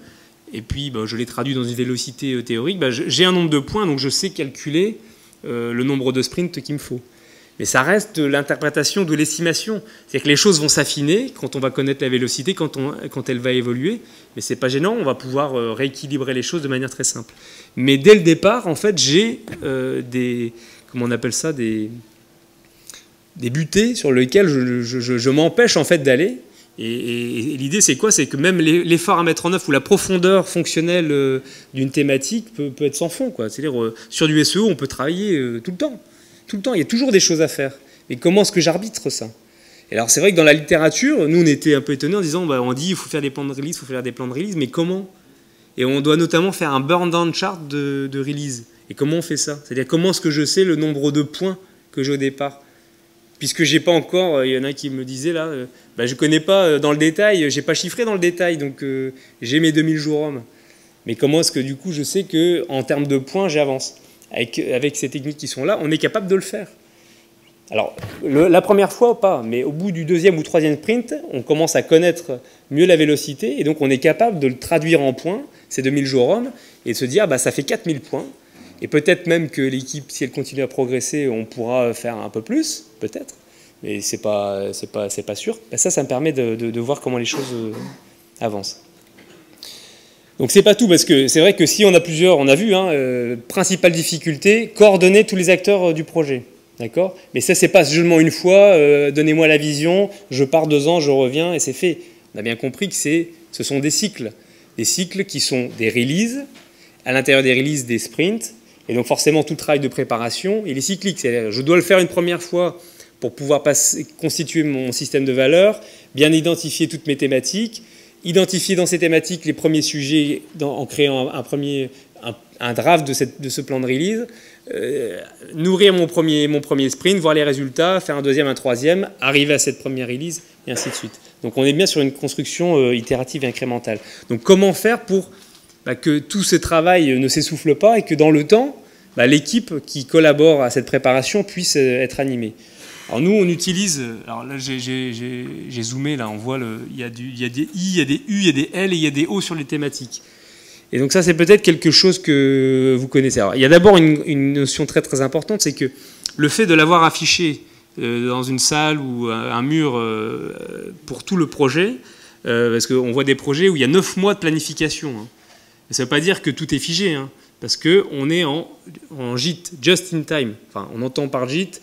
et puis je l'ai traduit dans une vélocité théorique, j'ai un nombre de points, donc je sais calculer le nombre de sprints qu'il me faut. Mais ça reste de l'interprétation, de l'estimation. C'est-à-dire que les choses vont s'affiner quand on va connaître la vélocité, quand elle va évoluer. Mais c'est pas gênant, on va pouvoir rééquilibrer les choses de manière très simple. Mais dès le départ, en fait, j'ai comment on appelle ça, des butées sur lesquelles je m'empêche en fait d'aller. Et l'idée, c'est quoi? C'est que même l'effort à mettre en œuvre ou la profondeur fonctionnelle d'une thématique peut être sans fond, quoi. C'est-à-dire, sur du SEO, on peut travailler tout le temps. Tout le temps, il y a toujours des choses à faire. Mais comment est-ce que j'arbitre ça? Et alors, c'est vrai que dans la littérature, nous, on était un peu étonnés en disant, on dit, il faut faire des plans de release, il faut faire des plans de release, mais comment? Et on doit notamment faire un burn-down chart de release. Et comment on fait ça? C'est-à-dire, comment est-ce que je sais le nombre de points que j'ai au départ? Puisque j'ai pas encore, il y en a qui me disaient là, je connais pas dans le détail, j'ai pas chiffré dans le détail, donc j'ai mes 2000 jours hommes. Mais comment est-ce que du coup je sais que en termes de points j'avance? Avec ces techniques qui sont là, on est capable de le faire. Alors, la première fois, pas, mais au bout du 2e ou 3e sprint, on commence à connaître mieux la vélocité, et donc on est capable de le traduire en points, ces 2000 jours hommes, et de se dire, ça fait 4000 points, et peut-être même que l'équipe, si elle continue à progresser, on pourra faire un peu plus, peut-être, mais c'est pas sûr. Ça me permet de voir comment les choses avancent. Donc c'est pas tout, parce que c'est vrai que si on a plusieurs, on a vu, principale difficulté, coordonner tous les acteurs du projet. D'accord? Mais ça, c'est pas seulement une fois, donnez-moi la vision, je pars 2 ans, je reviens, et c'est fait. On a bien compris que ce sont des cycles qui sont des releases, à l'intérieur des releases, des sprints, et donc forcément tout le travail de préparation, il est cyclique. C'est-à-dire, je dois le faire une première fois pour pouvoir constituer mon système de valeurs, bien identifier toutes mes thématiques, identifier dans ces thématiques les premiers sujets en créant un draft de ce plan de release, nourrir mon premier sprint, voir les résultats, faire un 2e, un 3e, arriver à cette première release, et ainsi de suite. Donc on est bien sur une construction itérative et incrémentale. Donc comment faire pour que tout ce travail ne s'essouffle pas et que dans le temps, l'équipe qui collabore à cette préparation puisse être animée. Alors nous, on utilise, alors là j'ai zoomé, là on voit, il y a des I, il y a des U, il y a des L et il y a des O sur les thématiques. Et donc ça, c'est peut-être quelque chose que vous connaissez. Alors, il y a d'abord une notion très très importante, c'est que le fait de l'avoir affiché dans une salle ou un mur pour tout le projet, parce qu'on voit des projets où il y a 9 mois de planification. Ça ne veut pas dire que tout est figé, parce qu'on est en JIT, just in time. Enfin, on entend par JIT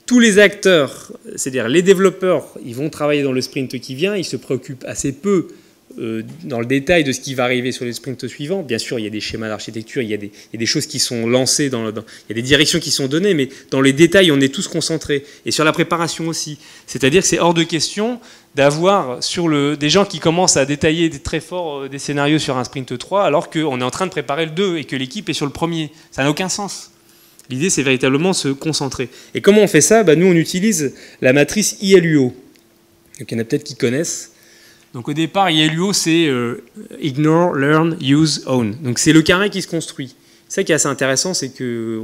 tous les acteurs, c'est-à-dire les développeurs, ils vont travailler dans le sprint qui vient, ils se préoccupent assez peu dans le détail de ce qui va arriver sur les sprints suivants. Bien sûr, il y a des schémas d'architecture, il y a des choses qui sont lancées, il y a des directions qui sont données, mais dans les détails, on est tous concentrés. Et sur la préparation aussi. C'est-à-dire que c'est hors de question d'avoir des gens qui commencent à détailler très fort des scénarios sur un sprint 3, alors qu'on est en train de préparer le 2 et que l'équipe est sur le premier. Ça n'a aucun sens. L'idée, c'est véritablement se concentrer. Et comment on fait ça? Nous, on utilise la matrice ILUO. Donc, il y en a peut-être qui connaissent. Donc au départ, ILUO, c'est Ignore, Learn, Use, Own. Donc c'est le carré qui se construit. Ça qui est assez intéressant, c'est que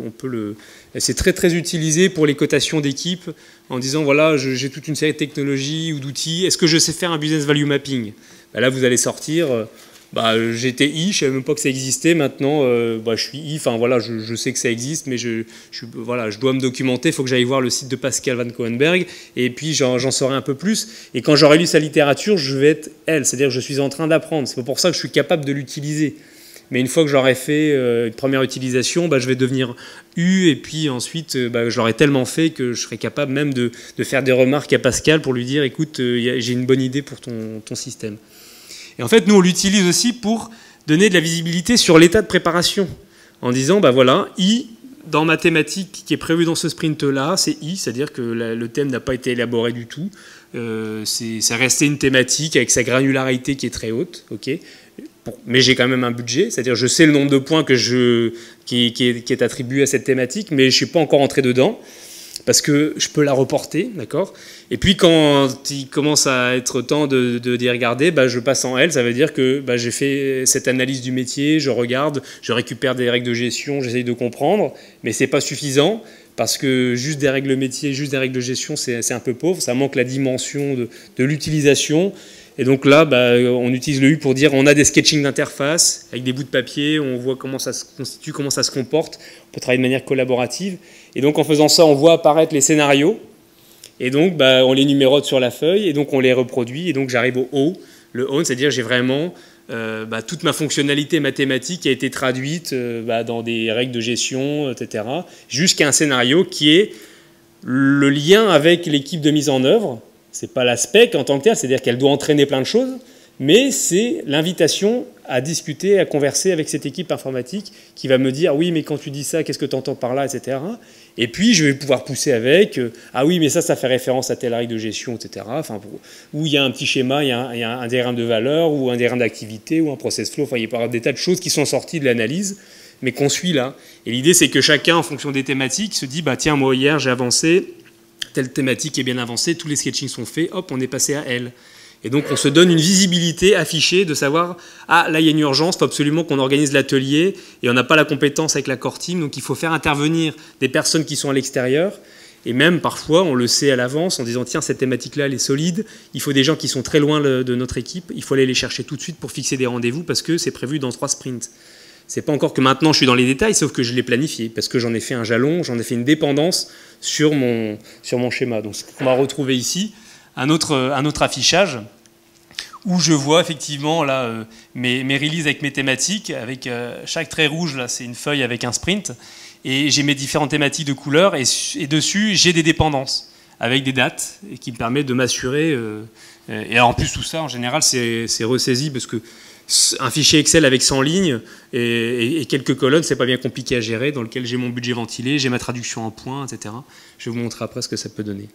c'est très très utilisé pour les cotations d'équipe, en disant voilà, j'ai toute une série de technologies ou d'outils. Est-ce que je sais faire un business value mapping? Là, vous allez sortir. J'étais I, je savais même pas que ça existait. Maintenant, je suis I. Enfin voilà, je sais que ça existe, mais je dois me documenter. Il faut que j'aille voir le site de Pascal Van Coenberg, et puis j'en saurai un peu plus. Et quand j'aurai lu sa littérature, je vais être L, c'est-à-dire que je suis en train d'apprendre. C'est pour ça que je suis capable de l'utiliser. Mais une fois que j'aurai fait une première utilisation, je vais devenir U, et puis ensuite, je l'aurai tellement fait que je serai capable même de faire des remarques à Pascal pour lui dire, écoute, j'ai une bonne idée pour ton système. Et en fait, nous, on l'utilise aussi pour donner de la visibilité sur l'état de préparation. En disant, voilà, I, dans ma thématique qui est prévue dans ce sprint-là, c'est I, c'est-à-dire que le thème n'a pas été élaboré du tout. C'est resté une thématique avec sa granularité qui est très haute. Okay, mais j'ai quand même un budget, c'est-à-dire je sais le nombre de points qui est attribué à cette thématique, mais je ne suis pas encore entré dedans. Parce que je peux la reporter, d'accord? Et puis quand il commence à être temps d'y regarder, je passe en L, ça veut dire que j'ai fait cette analyse du métier, je regarde, je récupère des règles de gestion, j'essaye de comprendre, mais c'est pas suffisant, parce que juste des règles métier, juste des règles de gestion, c'est un peu pauvre, ça manque la dimension de l'utilisation. Et donc là, on utilise le U pour dire on a des sketchings d'interface avec des bouts de papier, on voit comment ça se constitue, comment ça se comporte, on peut travailler de manière collaborative. Et donc en faisant ça, on voit apparaître les scénarios, et donc on les numérote sur la feuille, et donc on les reproduit, et donc j'arrive au O, le own, c'est-à-dire j'ai vraiment toute ma fonctionnalité mathématique qui a été traduite dans des règles de gestion, etc., jusqu'à un scénario qui est le lien avec l'équipe de mise en œuvre. C'est pas la spec en tant que tel, c'est-à-dire qu'elle doit entraîner plein de choses, mais c'est l'invitation à discuter, à converser avec cette équipe informatique qui va me dire « oui, mais quand tu dis ça, qu'est-ce que tu entends par là ?» etc. Et puis, je vais pouvoir pousser avec « ah oui, mais ça fait référence à telle règle de gestion, etc. » Où il y a un petit schéma, il y a un diagramme de valeur, ou un diagramme d'activité, ou un process flow, il peut y avoir des tas de choses qui sont sorties de l'analyse, mais qu'on suit là. Et l'idée, c'est que chacun, en fonction des thématiques, se dit « tiens, moi, hier, j'ai avancé, telle thématique est bien avancée, tous les sketchings sont faits, hop, on est passé à L. » Et donc, on se donne une visibilité affichée de savoir « ah, là, il y a une urgence, il faut absolument qu'on organise l'atelier, et on n'a pas la compétence avec la core team, donc il faut faire intervenir des personnes qui sont à l'extérieur. » Et même, parfois, on le sait à l'avance en disant « tiens, cette thématique-là, elle est solide, il faut des gens qui sont très loin de notre équipe, il faut aller les chercher tout de suite pour fixer des rendez-vous, parce que c'est prévu dans 3 sprints. » C'est pas encore que maintenant je suis dans les détails, sauf que je l'ai planifié, parce que j'en ai fait un jalon, j'en ai fait une dépendance sur mon schéma. Donc, on va retrouver ici un autre affichage où je vois effectivement là, mes releases avec mes thématiques, avec chaque trait rouge, là, c'est une feuille avec un sprint, et j'ai mes différentes thématiques de couleurs, et dessus, j'ai des dépendances, avec des dates, et qui me permettent de m'assurer. Et en plus, tout ça, en général, c'est ressaisi, parce que un fichier Excel avec 100 lignes et quelques colonnes, c'est pas bien compliqué à gérer, dans lequel j'ai mon budget ventilé, j'ai ma traduction en points, etc. Je vais vous montrer après ce que ça peut donner.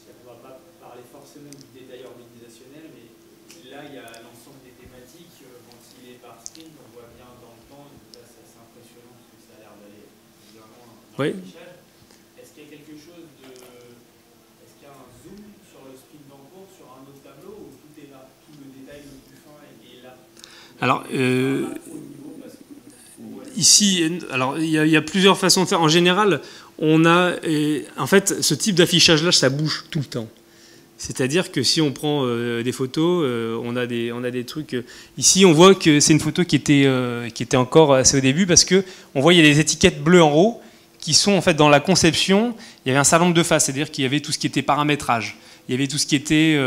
On ne va pas parler forcément du détail organisationnel, mais là, il y a l'ensemble des thématiques. Quand il est par sprint, on voit bien dans le temps, donc là, c'est assez impressionnant parce que ça a l'air d'aller vraiment un affichage. Est-ce qu'il y a quelque chose de... Est-ce qu'il y a un zoom sur le sprint en cours, sur un autre tableau, ou tout est là, tout le détail le plus fin est là? Alors, ici, il y a plusieurs façons de faire. En général, on a, en fait, ce type d'affichage-là, ça bouge tout le temps. C'est-à-dire que si on prend des photos, on a des trucs. Ici, on voit que c'est une photo qui était encore assez au début, parce que on voit il y a des étiquettes bleues en haut qui sont en fait dans la conception. Il y avait un certain nombre de phases, c'est-à-dire qu'il y avait tout ce qui était paramétrage. il y avait tout ce qui était,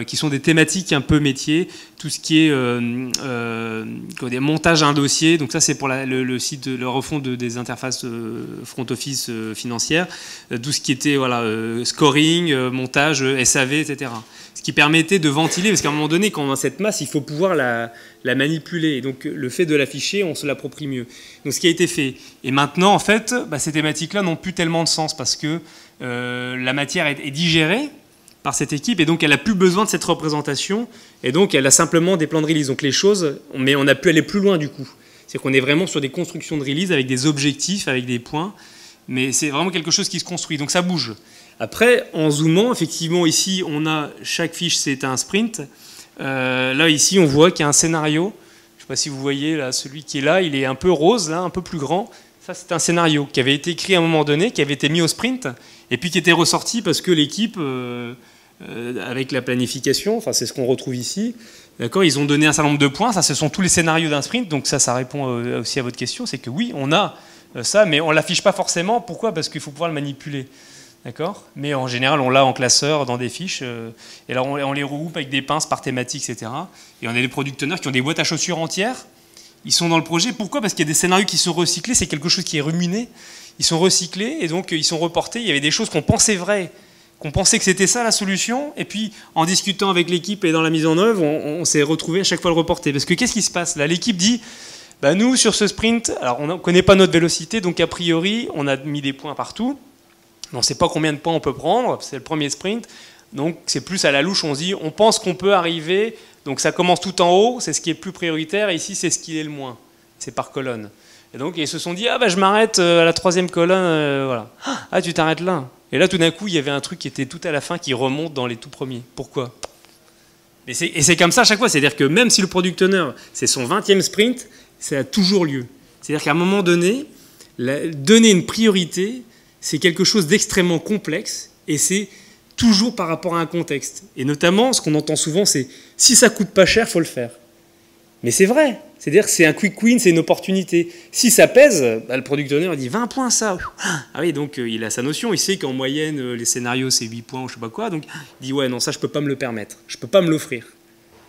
qui sont des thématiques un peu métiers, tout ce qui est montage d'un dossier. Donc ça, c'est pour le site, le refond des interfaces front office financières. Tout ce qui était scoring, montage, SAV, etc. Ce qui permettait de ventiler, parce qu'à un moment donné, quand on a cette masse, il faut pouvoir la manipuler. Et donc le fait de l'afficher, on se l'approprie mieux. Donc ce qui a été fait. Et maintenant, en fait, ces thématiques-là n'ont plus tellement de sens parce que la matière est digérée par cette équipe et donc elle n'a plus besoin de cette représentation et donc elle a simplement des plans de release. Donc les choses, mais on a pu aller plus loin du coup. C'est qu'on est vraiment sur des constructions de release avec des objectifs, avec des points, mais c'est vraiment quelque chose qui se construit, donc ça bouge. Après, en zoomant, effectivement, ici, on a chaque fiche, c'est un sprint. Là, ici, on voit qu'il y a un scénario. Je ne sais pas si vous voyez, là, celui qui est là, il est un peu rose, là, un peu plus grand. Ça, c'est un scénario qui avait été écrit à un moment donné, qui avait été mis au sprint, et puis qui était ressorti parce que l'équipe, avec la planification, enfin, c'est ce qu'on retrouve ici, d'accord, ils ont donné un certain nombre de points. Ça, ce sont tous les scénarios d'un sprint, donc ça répond aussi à votre question. C'est que oui, on a ça, mais on ne l'affiche pas forcément. Pourquoi? Parce qu'il faut pouvoir le manipuler. D'accord? Mais en général, on l'a en classeur dans des fiches, et là, on les regroupe avec des pinces par thématique, etc. Et on a des product owners qui ont des boîtes à chaussures entières. Ils sont dans le projet. Pourquoi? Parce qu'il y a des scénarios qui sont recyclés. C'est quelque chose qui est ruminé. Ils sont recyclés et donc ils sont reportés. Il y avait des choses qu'on pensait vraies, qu'on pensait que c'était ça la solution. Et puis, en discutant avec l'équipe et dans la mise en œuvre, on s'est retrouvé à chaque fois le reporter. Parce que qu'est-ce qui se passe là? L'équipe dit, nous, sur ce sprint, alors on ne connaît pas notre vélocité, donc a priori, on a mis des points partout. On ne sait pas combien de points on peut prendre, c'est le premier sprint, donc c'est plus à la louche, on se dit, on pense qu'on peut arriver, donc ça commence tout en haut, c'est ce qui est le plus prioritaire, et ici c'est ce qui est le moins, c'est par colonne. Et donc ils se sont dit, je m'arrête à la 3e colonne, voilà. Ah, tu t'arrêtes là. Et là tout d'un coup, il y avait un truc qui était tout à la fin, qui remonte dans les tout premiers. Pourquoi? Et c'est comme ça à chaque fois, c'est-à-dire que même si le product owner, c'est son 20e sprint, ça a toujours lieu. C'est-à-dire qu'à un moment donné, donner une priorité, c'est quelque chose d'extrêmement complexe et c'est toujours par rapport à un contexte. Et notamment, ce qu'on entend souvent, c'est si ça coûte pas cher, il faut le faire. Mais c'est vrai. C'est-à-dire que c'est un quick win, c'est une opportunité. Si ça pèse, le product owner dit 20 points ça. Ah oui, donc il a sa notion. Il sait qu'en moyenne, les scénarios, c'est 8 points ou je sais pas quoi. Donc il dit ouais, non, ça, je peux pas me le permettre. Je peux pas me l'offrir.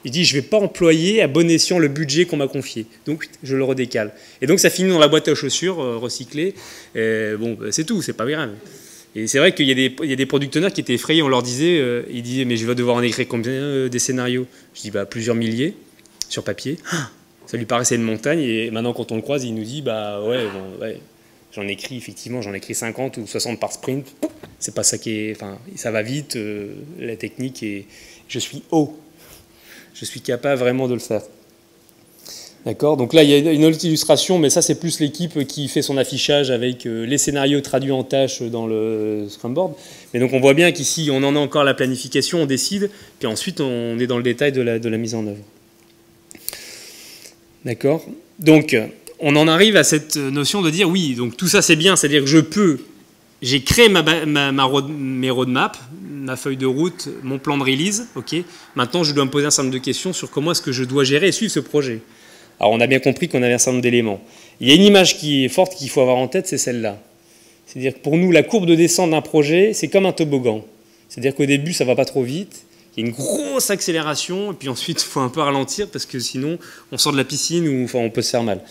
Il dit, je ne vais pas employer à bon escient le budget qu'on m'a confié. Donc, je le redécale. Et donc, ça finit dans la boîte à chaussures recyclée. C'est tout, c'est pas grave. Et c'est vrai qu'il y a des product owners qui étaient effrayés. On leur disait, ils disaient, mais je vais devoir en écrire combien des scénarios? Je dis, plusieurs milliers sur papier. Ça lui paraissait une montagne. Et maintenant, quand on le croise, il nous dit, j'en écris, effectivement, j'en écris 50 ou 60 par sprint. C'est pas ça qui est... Enfin, ça va vite, la technique, et je suis haut. Je suis capable vraiment de le faire. D'accord? Donc là, il y a une autre illustration, mais ça, c'est plus l'équipe qui fait son affichage avec les scénarios traduits en tâches dans le Scrum Board. Mais donc, on voit bien qu'ici, on en a encore la planification, on décide, puis ensuite, on est dans le détail de la mise en œuvre. D'accord? Donc, on en arrive à cette notion de dire, oui, donc tout ça, c'est bien, c'est-à-dire que j'ai créé mes roadmaps, ma feuille de route, mon plan de release. Ok. Maintenant, je dois me poser un certain nombre de questions sur comment est-ce que je dois gérer et suivre ce projet. Alors, on a bien compris qu'on avait un certain nombre d'éléments. Il y a une image qui est forte qu'il faut avoir en tête, c'est celle-là. C'est-à-dire que pour nous, la courbe de descente d'un projet, c'est comme un toboggan. C'est-à-dire qu'au début, ça ne va pas trop vite. Il y a une grosse accélération, et puis ensuite, il faut un peu ralentir, parce que sinon, on sort de la piscine ou on peut se faire mal.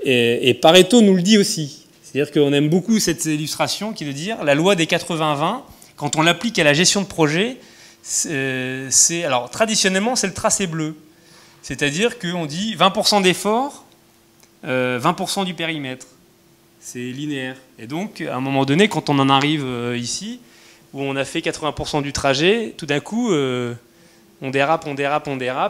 Et Pareto nous le dit aussi. C'est-à-dire qu'on aime beaucoup cette illustration qui est de dire la loi des 80-20, quand on l'applique à la gestion de projet, alors traditionnellement, c'est le tracé bleu. C'est-à-dire qu'on dit 20% d'efforts, 20% du périmètre. C'est linéaire. Et donc, à un moment donné, quand on en arrive ici, où on a fait 80% du trajet, tout d'un coup, on dérape,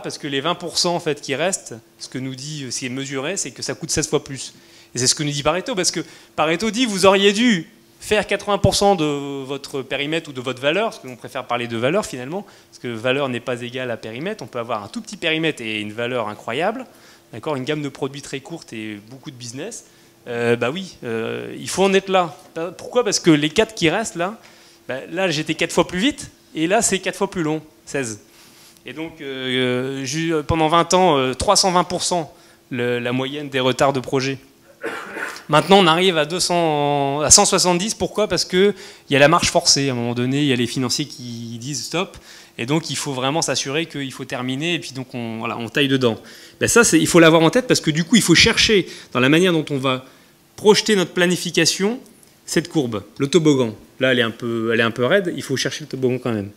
parce que les 20% en fait, qui restent, ce que nous dit, ce qui est mesuré, c'est que ça coûte 16 fois plus. Et c'est ce que nous dit Pareto, parce que Pareto dit vous auriez dû faire 80% de votre périmètre ou de votre valeur, parce que l'on préfère parler de valeur finalement, parce que valeur n'est pas égale à périmètre. On peut avoir un tout petit périmètre et une valeur incroyable, d'accord, une gamme de produits très courte et beaucoup de business. Il faut en être là. Pourquoi? Parce que les 4 qui restent là, là j'étais 4 fois plus vite, et là c'est 4 fois plus long, 16. Et donc pendant 20 ans, 320% la moyenne des retards de projet. Maintenant, on arrive à 170. Pourquoi? Parce qu'il y a la marche forcée. À un moment donné, il y a les financiers qui disent stop. Et donc, il faut vraiment s'assurer qu'il faut terminer. Et puis, donc, on taille dedans. Ben ça, il faut l'avoir en tête parce que du coup, il faut chercher dans la manière dont on va projeter notre planification cette courbe, le toboggan. Là, elle est un peu raide. Il faut chercher le toboggan quand même.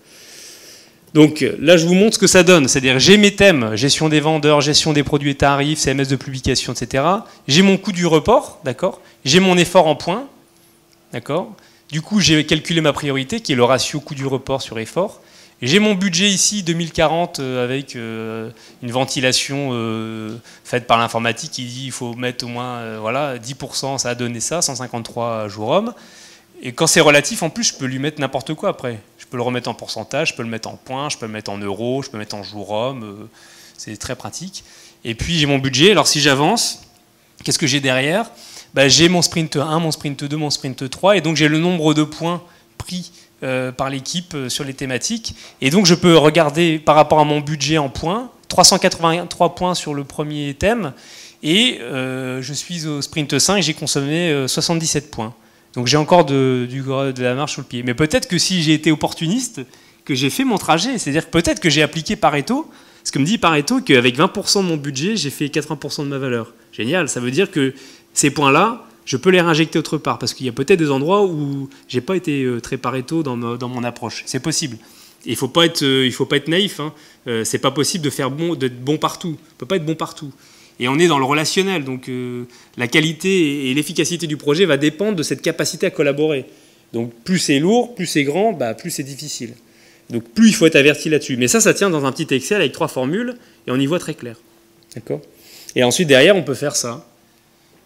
Donc là, je vous montre ce que ça donne. C'est-à-dire, j'ai mes thèmes, gestion des vendeurs, gestion des produits et tarifs, CMS de publication, etc. J'ai mon coût du report, d'accord. J'ai mon effort en points, d'accord. Du coup, j'ai calculé ma priorité, qui est le ratio coût du report sur effort. J'ai mon budget ici, 2040, avec une ventilation faite par l'informatique qui dit qu'il faut mettre au moins 10%, ça a donné ça, 153 jours hommes. Et quand c'est relatif, en plus, je peux lui mettre n'importe quoi après. Je peux le remettre en pourcentage, je peux le mettre en points, je peux le mettre en euros, je peux le mettre en jours hommes. C'est très pratique. Et puis, j'ai mon budget. Alors, si j'avance, qu'est-ce que j'ai derrière? J'ai mon sprint 1, mon sprint 2, mon sprint 3. Et donc, j'ai le nombre de points pris par l'équipe sur les thématiques. Et donc, je peux regarder par rapport à mon budget en points, 383 points sur le premier thème. Et je suis au sprint 5, j'ai consommé 77 points. Donc j'ai encore de la marche sur le pied. Mais peut-être que si j'ai été opportuniste, que j'ai fait mon trajet, c'est-à-dire que peut-être que j'ai appliqué Pareto, ce que me dit Pareto, qu'avec 20% de mon budget, j'ai fait 80% de ma valeur. Génial, ça veut dire que ces points-là, je peux les réinjecter autre part, parce qu'il y a peut-être des endroits où j'ai pas été très Pareto dans mon approche. C'est possible. Et il faut pas être naïf. Hein. C'est pas possible d'être bon partout. On peut pas être bon partout. Et on est dans le relationnel, donc la qualité et l'efficacité du projet va dépendre de cette capacité à collaborer. Donc plus c'est lourd, plus c'est grand, plus c'est difficile. Donc plus il faut être averti là-dessus. Mais ça tient dans un petit Excel avec 3 formules, et on y voit très clair. D'accord ? Et ensuite, derrière, on peut faire ça.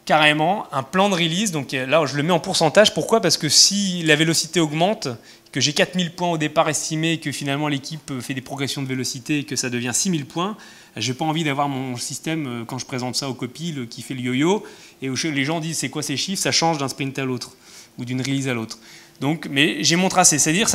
Carrément, un plan de release, donc là, je le mets en pourcentage. Pourquoi ? Parce que si la vélocité augmente, que j'ai 4000 points au départ estimés, que finalement l'équipe fait des progressions de vélocité et que ça devient 6000 points, je n'ai pas envie d'avoir mon système, quand je présente ça aux copiles, qui fait le yo-yo, et où les gens disent c'est quoi ces chiffres, ça change d'un sprint à l'autre, ou d'une release à l'autre. Donc, mais j'ai mon tracé, c'est-à-dire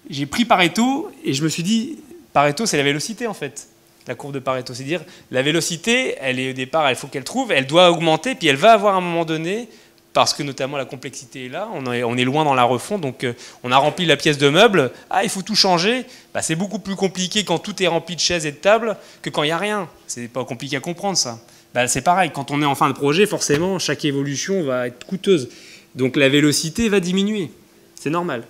j'ai pris Pareto, et je me suis dit, Pareto c'est la vélocité en fait, la courbe de Pareto, c'est-à-dire la vélocité, elle est au départ, il faut qu'elle trouve, elle doit augmenter, puis elle va avoir à un moment donné, parce que notamment la complexité est là, on est loin dans la refonte, donc on a rempli la pièce de meubles, il faut tout changer, c'est beaucoup plus compliqué quand tout est rempli de chaises et de tables que quand il n'y a rien. C'est pas compliqué à comprendre ça. C'est pareil, quand on est en fin de projet, forcément, chaque évolution va être coûteuse. Donc la vélocité va diminuer, c'est normal.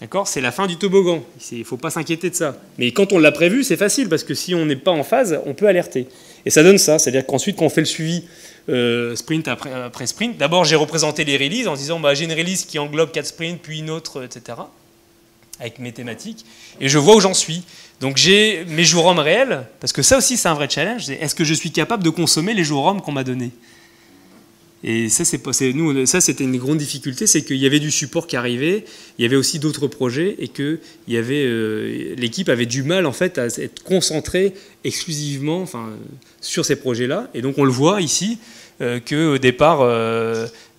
D'accord ? C'est la fin du toboggan, il ne faut pas s'inquiéter de ça. Mais quand on l'a prévu, c'est facile, parce que si on n'est pas en phase, on peut alerter. Et ça donne ça, c'est-à-dire qu'ensuite, quand on fait le suivi sprint après sprint, d'abord j'ai représenté les releases en disant j'ai une release qui englobe 4 sprints, puis une autre, etc., avec mes thématiques, et je vois où j'en suis. Donc j'ai mes jours hommes réels, parce que ça aussi c'est un vrai challenge, est-ce que je suis capable de consommer les jours hommes qu'on m'a donnés ? Et ça, c'était une grande difficulté, c'est qu'il y avait du support qui arrivait, il y avait aussi d'autres projets, et que l'équipe avait du mal en fait à être concentrée exclusivement sur ces projets-là. Et donc on le voit ici qu'au départ,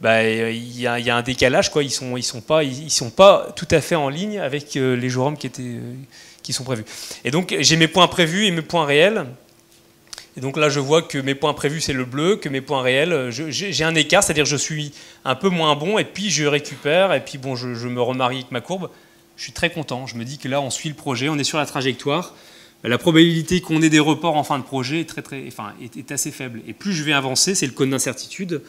il y a un décalage, quoi. Ils sont pas tout à fait en ligne avec les jours hommes qui sont prévus. Et donc j'ai mes points prévus et mes points réels. Et donc là, je vois que mes points prévus, c'est le bleu, que mes points réels, j'ai un écart, c'est-à-dire que je suis un peu moins bon, et puis je récupère, et puis je me remarie avec ma courbe. Je suis très content. Je me dis que là, on suit le projet, on est sur la trajectoire. La probabilité qu'on ait des reports en fin de projet est assez faible. Et plus je vais avancer, c'est le code d'incertitude,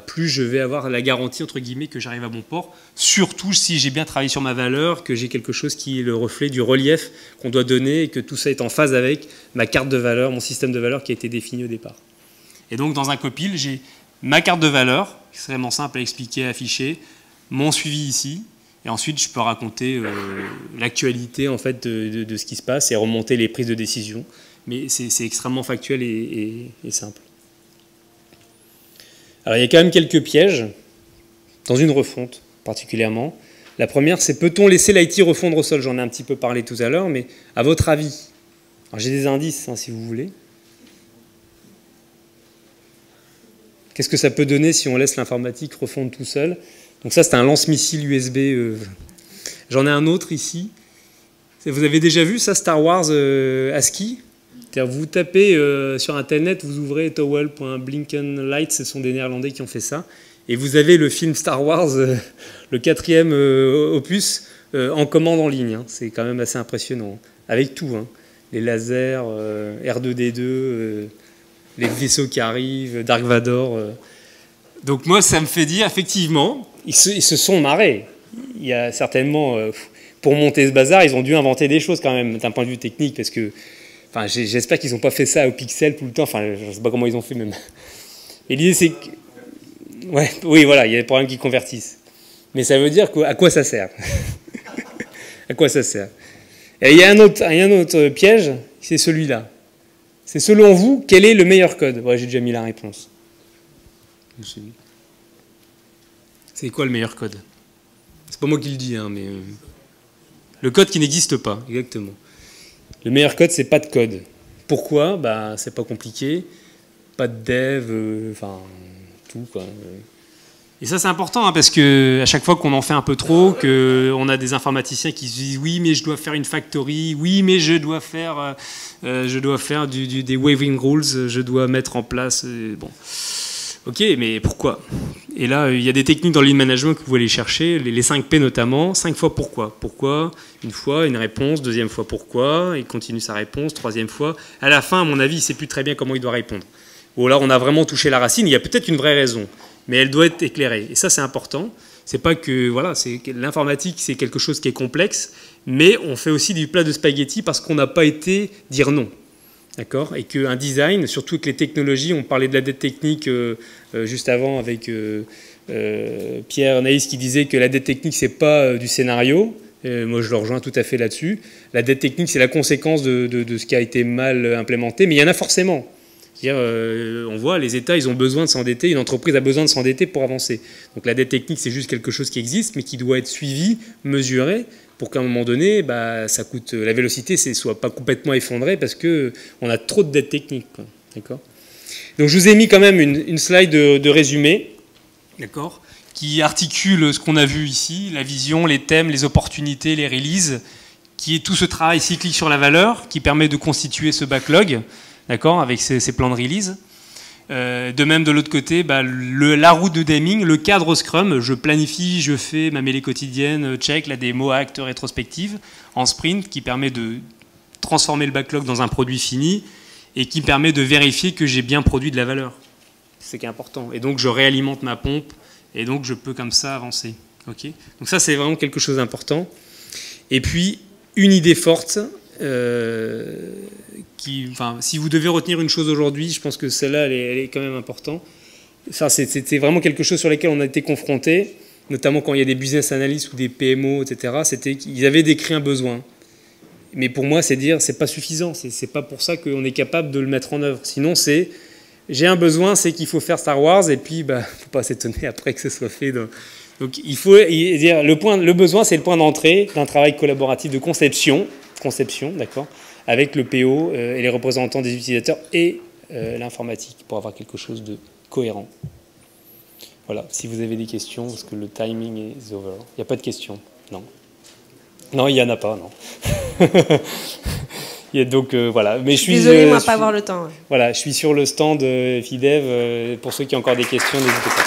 plus je vais avoir la garantie, entre guillemets, que j'arrive à bon port. Surtout si j'ai bien travaillé sur ma valeur, que j'ai quelque chose qui est le reflet du relief qu'on doit donner et que tout ça est en phase avec ma carte de valeur, mon système de valeur qui a été défini au départ. Et donc, dans un copil, j'ai ma carte de valeur, extrêmement simple à expliquer, à afficher, mon suivi ici, et ensuite, je peux raconter l'actualité en fait, de ce qui se passe et remonter les prises de décision. Mais c'est extrêmement factuel et simple. Alors, il y a quand même quelques pièges, dans une refonte particulièrement. La première, c'est peut-on laisser l'IT refondre au sol ? J'en ai un petit peu parlé tout à l'heure, mais à votre avis, alors j'ai des indices si vous voulez. Qu'est-ce que ça peut donner si on laisse l'informatique refondre tout seul ? Donc ça, c'est un lance-missile USB. J'en ai un autre ici. Vous avez déjà vu ça, Star Wars ASCII ? C'est-à-dire, vous tapez sur Internet, vous ouvrez towel.blinkenlight, ce sont des Néerlandais qui ont fait ça, et vous avez le film Star Wars, le 4e opus, en commande en ligne. Hein. C'est quand même assez impressionnant, avec tout. Hein. Les lasers, R2D2, les vaisseaux qui arrivent, Dark Vador. Donc moi, ça me fait dire, effectivement, ils se sont marrés. Il y a certainement, pour monter ce bazar, ils ont dû inventer des choses quand même, d'un point de vue technique, parce que, enfin, j'espère qu'ils n'ont pas fait ça au pixel tout le temps. Enfin, je ne sais pas comment ils ont fait même. Mais l'idée, c'est que, ouais, oui, voilà, il y a des programmes qui convertissent. Mais ça veut dire à quoi ça sert? À quoi ça sert? Et il y a un autre piège, c'est celui-là. C'est selon vous, quel est le meilleur code? Ouais, j'ai déjà mis la réponse. C'est quoi le meilleur code? C'est pas moi qui le dis, hein, mais le code qui n'existe pas, exactement. Le meilleur code, c'est pas de code. Pourquoi? Bah, c'est pas compliqué. Pas de dev, enfin tout quoi. Et ça c'est important hein, parce que à chaque fois qu'on en fait un peu trop, qu'on a des informaticiens qui se disent oui mais je dois faire une factory, oui mais je dois faire des waving rules, je dois mettre en place bon. Ok, mais pourquoi? Et là, il y a des techniques dans le lean management que vous allez chercher, les 5 P notamment. 5 fois pourquoi? Pourquoi? Une fois, une réponse. Deuxième fois pourquoi? Il continue sa réponse. Troisième fois. À la fin, à mon avis, il ne sait plus très bien comment il doit répondre. Ou alors, on a vraiment touché la racine. Il y a peut-être une vraie raison, mais elle doit être éclairée. Et ça, c'est important. C'est pas que voilà, l'informatique, c'est quelque chose qui est complexe, mais on fait aussi du plat de spaghettis parce qu'on n'a pas été dire non. D'accord? Et qu'un design, surtout avec les technologies, on parlait de la dette technique juste avant avec Pierre Naïs qui disait que la dette technique, c'est pas du scénario. Moi, je le rejoins tout à fait là-dessus. La dette technique, c'est la conséquence de ce qui a été mal implémenté, mais il y en a forcément. C'est-à-dire, on voit, les États, ils ont besoin de s'endetter, une entreprise a besoin de s'endetter pour avancer. Donc la dette technique, c'est juste quelque chose qui existe, mais qui doit être suivi, mesuré, pour qu'à un moment donné, bah, ça coûte, la vélocité ne soit pas complètement effondrée parce qu'on a trop de dettes techniques. D'accord ? Donc je vous ai mis quand même une slide de résumé, d'accord, qui articule ce qu'on a vu ici, la vision, les thèmes, les opportunités, les releases, qui est tout ce travail cyclique sur la valeur, qui permet de constituer ce backlog, d'accord, avec ces plans de release. De même, de l'autre côté, bah, la route de Deming, le cadre Scrum, je planifie, je fais ma mêlée quotidienne, check, la démo, acte, rétrospective, en sprint, qui permet de transformer le backlog dans un produit fini et qui permet de vérifier que j'ai bien produit de la valeur. C'est ce qui est important. Et donc, je réalimente ma pompe et donc, je peux comme ça avancer. Okay ? Donc ça, c'est vraiment quelque chose d'important. Et puis, une idée forte... si vous devez retenir une chose aujourd'hui, je pense que celle-là, elle est quand même importante. Enfin, c'était vraiment quelque chose sur lequel on a été confrontés, notamment quand il y a des business analysts ou des PMO, etc. C'était qu'ils avaient décrit un besoin. Mais pour moi, c'est dire, c'est pas suffisant. C'est pas pour ça qu'on est capable de le mettre en œuvre. Sinon, c'est, j'ai un besoin, c'est qu'il faut faire Star Wars, et puis, bah, faut pas s'étonner après que ce soit fait. Donc, il faut dire, le besoin, c'est le point d'entrée d'un travail collaboratif de conception, d'accord, avec le PO et les représentants des utilisateurs et l'informatique pour avoir quelque chose de cohérent. Voilà, si vous avez des questions, parce que le timing is over. Il n'y a pas de questions? Non. Non, il n'y en a pas, non. Et donc, voilà. Mais je suis désolé, moi, pas avoir le temps. Ouais. Voilà, je suis sur le stand FIDEV. Pour ceux qui ont encore des questions, n'hésitez pas.